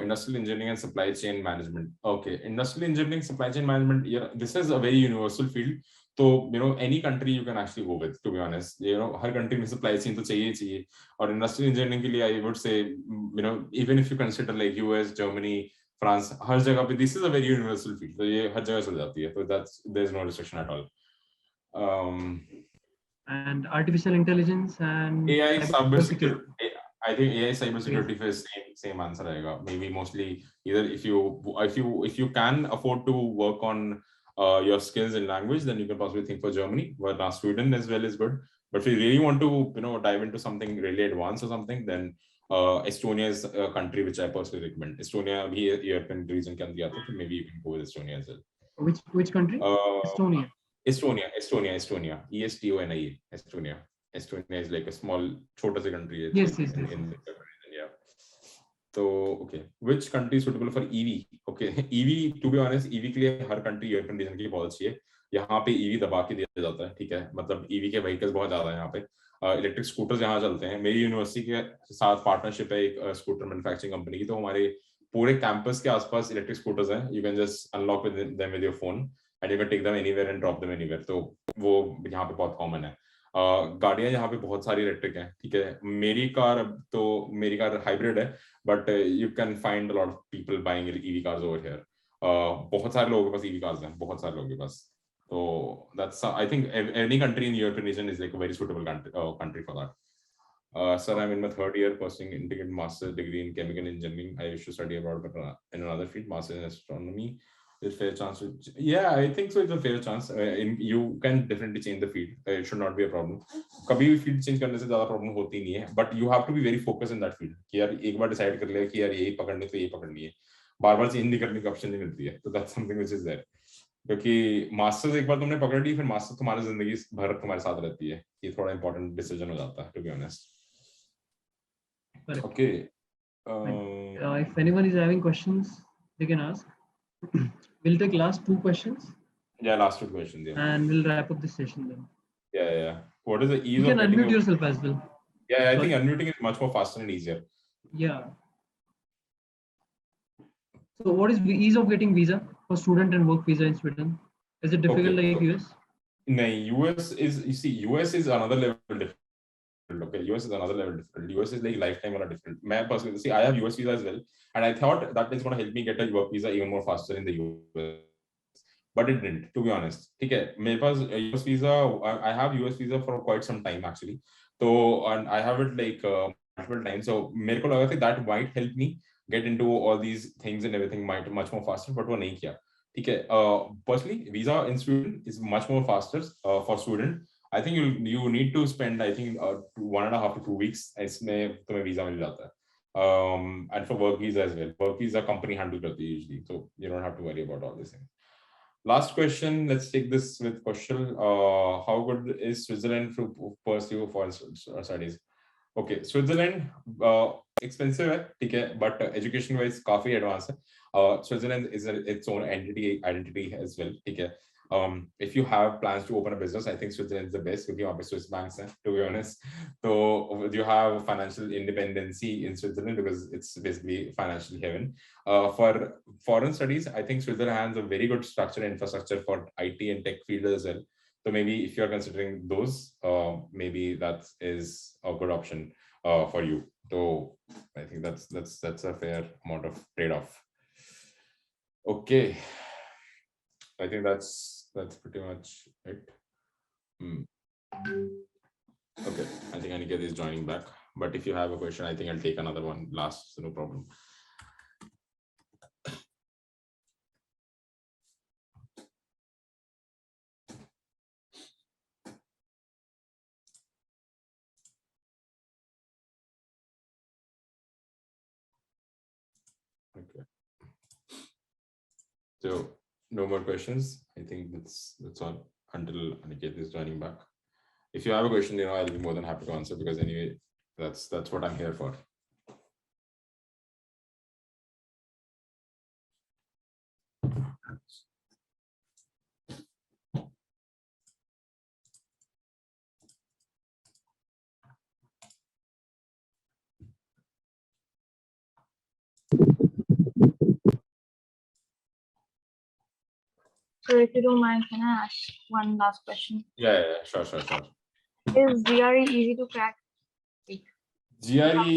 [SPEAKER 3] industrial engineering and supply chain management. Okay, industrial engineering, supply chain management. Yeah, this is a very universal field. So any country you can actually go with. To be honest, her country में supply chain तो चाहिए. और industrial engineering के लिए I would say, even if you consider like US, Germany, France, हर जगह पे this is a very universal field. तो ये हर जगह चल जाती है. So there's no restriction at all.
[SPEAKER 2] And artificial intelligence and
[SPEAKER 3] AI
[SPEAKER 2] cybersecurity.
[SPEAKER 3] I think AI cybersecurity is same answer आएगा. Maybe mostly either if you can afford to work on your skills in language, then you can possibly think for Germany. But now Sweden as well is good. But if you really want to dive into something really advanced or something, then Estonia is a country which I personally recommend. Estonia भी European region के अंदर आता है, so maybe you can go with Estonia as well.
[SPEAKER 2] Which country? Estonia.
[SPEAKER 3] Estonia. Estonia. Estonia. Estonia is like a small, छोटा सा country.
[SPEAKER 2] Yes.
[SPEAKER 3] Yeah. So okay, which country is suitable for EV? Okay, EV. To be honest, EV के लिए हर country European region के लिए बहुत अच्छी है. यहाँ पे EV दबा के दिया जाता है, ठीक है. मतलब EV के vehicles बहुत ज्यादा है यहाँ पे. इलेक्ट्रिक स्कूटर्स यहाँ चलते हैं. मेरी यूनिवर्सिटी के साथ पार्टनरशिप है एक स्कूटर मैन्युफैक्चरिंग कंपनी की, तो हमारे पूरे कैंपस के आसपास इलेक्ट्रिक स्कूटर्स हैं. You can just unlock them with your phone and you can take them anywhere and drop them anywhere. तो वो यहाँ पे बहुत कॉमन है. गाड़ियां यहाँ पे बहुत सारी इलेक्ट्रिक हैं, ठीक है. मेरी कार हाइब्रिड है, but you can find a lot of people buying EV cars over here. बहुत सारे लोगों के पास ईवी कार्स हैं, बहुत सारे लोगों के पास. तो that's I think any country in European region is like a very suitable country for that. Sir, I'm in my third year pursuing integrated master's degree in chemical engineering. I wish to study abroad, but in another field, master's in astronomy. There's a fair chance to, yeah, I think so. It's a fair chance. You can definitely change the field. It should not be a problem. कभी भी field change करने से ज़्यादा problem होती नहीं है. But you have to be very focused in that field. कि यार एक बार decide कर लिया कि यार यही पकड़नी तो यही पकड़नी है. बार-बार change नहीं करने की option नहीं मिलती है. So that's something which is there. क्योंकि मास्टर्स एक बार तुमने पकड़ ली, फिर मास्टर्स तुम्हारी जिंदगी भर तुम्हारे साथ रहती है. ये थोड़ा important decision हो जाता है, to be honest.
[SPEAKER 2] Correct.
[SPEAKER 3] Okay.
[SPEAKER 2] If anyone is having questions, they can ask. We'll take last 2 questions.
[SPEAKER 3] Yeah, last 2 questions. Yeah.
[SPEAKER 2] And we'll wrap up this session then.
[SPEAKER 3] Yeah. What is the ease
[SPEAKER 2] you
[SPEAKER 3] of
[SPEAKER 2] can unmute yourself as well?
[SPEAKER 3] Yeah, I think unmuting is much more faster and easier.
[SPEAKER 2] Yeah. So what is the ease of getting visa for student and work visa in Sweden? Is it difficult like US?
[SPEAKER 3] No, US is another level different. Okay, US is another level different. US is like lifetime or different. I personally I have US visa as well, and I thought that is going to help me get a work visa even more faster in the US, but it didn't, to be honest. Okay, मेरे पास US visa, I have US visa for quite some time actually. So and I have it like multiple times. So मेरे को लगा था that might help me get into all these things and everything much more faster, but वो नहीं किया. Okay, personally, visa in Sweden is much more faster for student. I think you need to spend, I think 1.5 to 2 weeks. इसमें तुम्हें visa मिल जाता है. And for work visa as well. Work visa company handle करती है usually, so you don't have to worry about all this thing. Last question. Let's take this with Kaushal. How good is Switzerland to pursue for studies? Okay, Switzerland expensive है, ठीक है, but education wise काफी advanced है. Switzerland is its own identity as well, ठीक है. If you have plans to open a business, I think Switzerland is the best because वहाँ पे Swiss banks हैं, to be honest. So you have financial independency in Switzerland because it's basically financial heaven. For foreign studies, I think Switzerland has a very good structure and infrastructure for IT and tech field as well. So maybe if you're considering those, maybe that is a good option for you. So I think that's a fair amount of trade-off. Okay. I think that's pretty much it. Okay, I think Aniket is joining back. But if you have a question, I think I'll take another one last, so no problem. Okay. So no more questions. I think that's all until Aniket is joining back. If you have a question, I'll be more than happy to answer, because anyway, that's what I'm here for.
[SPEAKER 9] So if you don't mind, can I ask one last question?
[SPEAKER 3] Yeah, sure.
[SPEAKER 9] Is GRE easy to crack?
[SPEAKER 3] GRE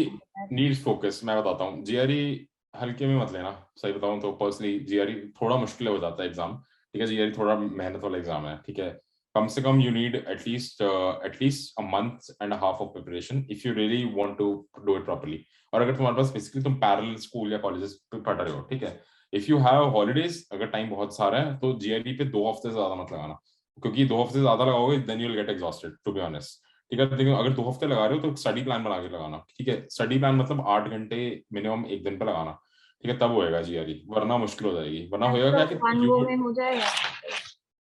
[SPEAKER 3] needs focus. मैं बताता हूँ, GRE हल्के में मत लेना. सही बताऊँ तो पर्सनली GRE थोड़ा मुश्किल हो जाता है एग्जाम. ठीक है, GRE थोड़ा मेहनत वाला एग्जाम है. ठीक है, कम से कम you need at least a month and a half of preparation if you really want to do it properly. और अगर तुम्हारे पास बेसिकली तुम पैरेलल स्कूल या कॉलेजेस पे पढ़ रहे हो, ठीक है, इफ यू हैव हॉलीडेज, अगर टाइम बहुत सारा है, तो GRE पे 2 हफ्ते से ज्यादा मत लगाना, क्योंकि 2 हफ्ते से ज्यादा लगाओगे then you will get exhausted, to be honest. ठीक है, देखो अगर 2 हफ्ते लगा रहे हो तो स्टडी प्लान बना के लगाना. ठीक है, स्टडी प्लान मतलब 8 घंटे मिनिमम एक दिन पे लगाना. ठीक है, तब होएगा GRE, वरना मुश्किल हो जाएगी. वरना होएगा क्या कि
[SPEAKER 9] वन गो में हो जाएगा,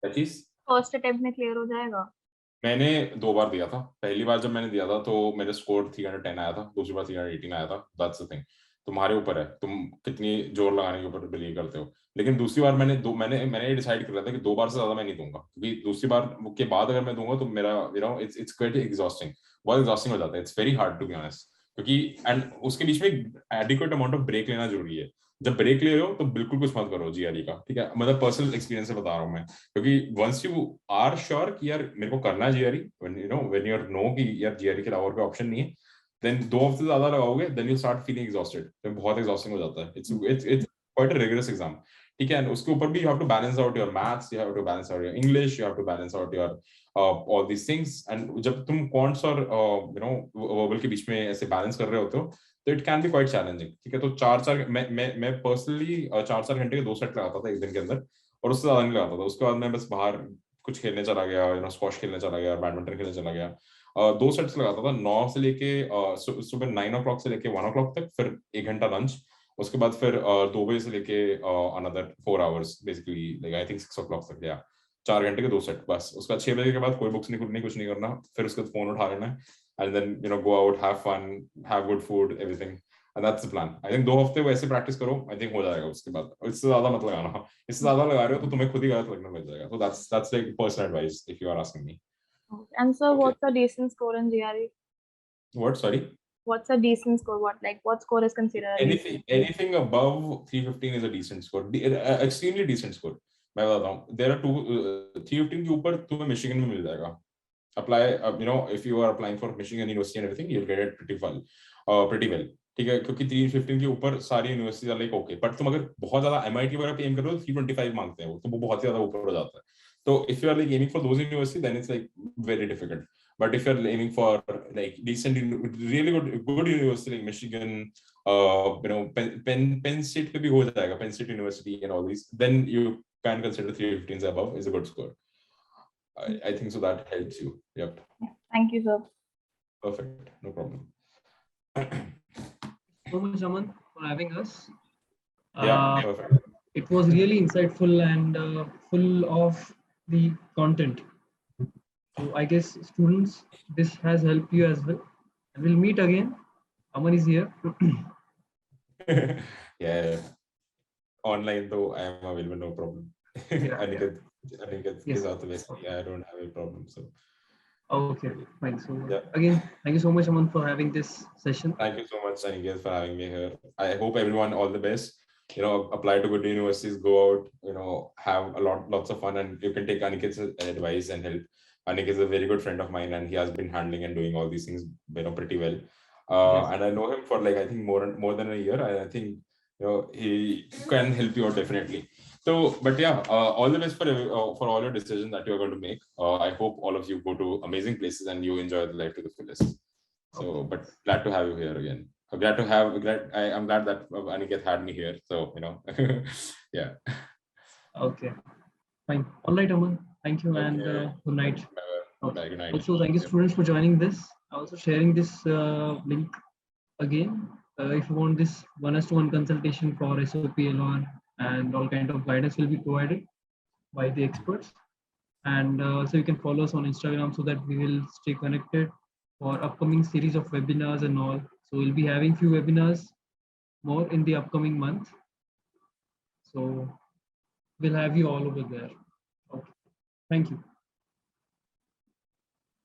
[SPEAKER 3] क्या चीज
[SPEAKER 9] फर्स्ट अटेम्प्ट में क्लियर हो जाएगा.
[SPEAKER 3] मैंने 2 बार दिया था. पहली बार जब मैंने दिया था तो मेरे स्कोर 310 आया था, दूसरी बार 318 आया था. दैट्स द थिंग, तुम्हारे ऊपर है, तुम कितनी जोर लगाने के ऊपर बिलीव करते हो. लेकिन दूसरी बार मैंने डिसाइड कर लिया था कि 2 बार से ज्यादा मैं नहीं दूंगा, क्योंकि दूसरी बार के बाद अगर मैं दूंगा तो मेरा इट्स क्वाइट एग्जॉस्टिंग, बहुत एग्जॉस्टिंग हो जाता है. It's very hard to be honest, क्योंकि एंड उसके बीच में एडिक्वेट अमाउंट ऑफ ब्रेक लेना जरूरी है. जब ब्रेक ले रहे हो तो बिल्कुल कुछ मत करो GRE का. ठीक है, मतलब पर्सनल एक्सपीरियंस से बता रहा हूँ मैं, क्योंकि वंस यू आर श्योर कि यार मेरे को करना है GRE, व्हेन यू नो कि यार GRE के अलावा और कोई ऑप्शन नहीं है, देन 2 हफ्ते ज्यादा लगाओगे, then you start feeling exhausted. तो बहुत एग्जॉस्टिंग हो जाता है. It's quite a rigorous exam. ठीक है, एंड उसके ऊपर भी you have to balance out your maths, you have to balance out your English, you have to balance out your all these things. And जब तुम क्वांट्स और verbal के बीच में ऐसे बैलेंस कर रहे होते हो तो it can be quite challenging. ठीक है, तो 4 मैं पर्सनली 4 घंटे के 2 सेट लगाता था एक दिन के अंदर, और उससे ज्यादा नहीं लगाता था. उसके बाद मैं बस बाहर कुछ खेलने चला गया, स्क्वॉश खेलने चला गया, बैडमिंटन खेलने चला गया. 2 सेट्स लगाता था, 9 से लेके सुबह 9 o'clock से लेके 1 o'clock तक, फिर 1 घंटा लंच, उसके बाद फिर 2 बजे से लेके another 4 hours basically, like I think 6 o'clock तक. या 4 घंटे के 2 सेट बस. उसका 6 बजे के बाद कोई बुक्स नहीं कुछ नहीं करना. फिर उसके बाद फोन उठा लेना है, and then go out, have fun, have good food, everything, and that's the plan. I think 2 हफ्ते वैसे प्रैक्टिस करो, I think हो जाएगा. उसके बाद इससे ज्यादा मत लगाना. इससे ज्यादा लगा रहे हो तो तुम्हें खुद ही गलत लगने लग जाएगा. So that's like personal advice if you are asking me.
[SPEAKER 9] And so,
[SPEAKER 3] Okay.
[SPEAKER 9] what's a decent score in GRE?
[SPEAKER 3] What? Sorry.
[SPEAKER 9] What's a decent score? What score is considered?
[SPEAKER 3] Anything above 315 is a decent score. Extremely decent score. मैं बताता हूँ. There are 315 के ऊपर तुम्हें Michigan में मिल जाएगा. Apply, if you are applying for Michigan University and everything, you'll get it pretty well. ठीक है, क्योंकि 315 के ऊपर सारी यूनिवर्सिटीज लाइक ओके. बट तुम अगर बहुत ज्यादा MIT वगैरह पे एम करो तो 325 मांगते हैं वो, तो वो बहुत ज्यादा ऊपर हो जाता है. तो if you are like aiming for those university, then it's like very difficult. But if you're aiming for like decent, really good university like Michigan, Penn State पे भी हो जाएगा, Penn State University and all these, then you can consider 315 above is a good score. I think so that helps you. Yep.
[SPEAKER 9] Thank you, sir.
[SPEAKER 3] Perfect. No problem.
[SPEAKER 2] So much, Aman, for having us.
[SPEAKER 3] Yeah, perfect.
[SPEAKER 2] It was really insightful and full of the content. So I guess students, this has helped you as well. We'll meet again. Aman is here.
[SPEAKER 3] Yeah. Online though, I am available, no problem.
[SPEAKER 2] Yeah,
[SPEAKER 3] I think it's
[SPEAKER 2] Yes.
[SPEAKER 3] out the way. Yeah, I don't have a problem. So
[SPEAKER 2] Okay, fine. So
[SPEAKER 3] Yeah.
[SPEAKER 2] again, thank you so much, Aman, for having this session.
[SPEAKER 3] thank you so much, Aniket, for having me here. I hope everyone all the best. Apply to good universities, go out, have lots of fun, and you can take Aniket's advice and help. Aniket is a very good friend of mine, and he has been handling and doing all these things, pretty well.
[SPEAKER 2] Yes.
[SPEAKER 3] And I know him for like I think more than a year. I think he can help you out definitely. So, but yeah, all the best for all your decisions that you're going to make. I hope all of you go to amazing places and you enjoy the life to the fullest. So, but glad to have you here again. I'm glad that Aniket had me here. So, yeah.
[SPEAKER 2] Okay, fine. All right, Aman. Thank you and
[SPEAKER 3] Okay.
[SPEAKER 2] good night.
[SPEAKER 3] Bye. Good night.
[SPEAKER 2] Also, thank you, students, for joining this. Also, sharing this link again. If you want this one-to-one consultation for SOP, LR, and all kind of guidance will be provided by the experts. And also, you can follow us on Instagram so that we will stay connected for upcoming series of webinars and all. So we'll be having few webinars more in the upcoming month. So we'll have you all over there. Okay, thank you.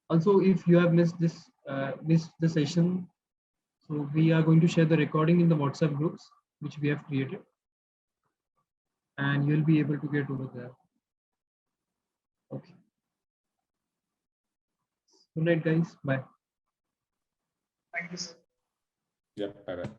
[SPEAKER 2] Also, if you have missed the session, so we are going to share the recording in the WhatsApp groups which we have created, and you'll be able to get over there. Okay. Good night, guys. Bye.
[SPEAKER 3] Yep. Bye.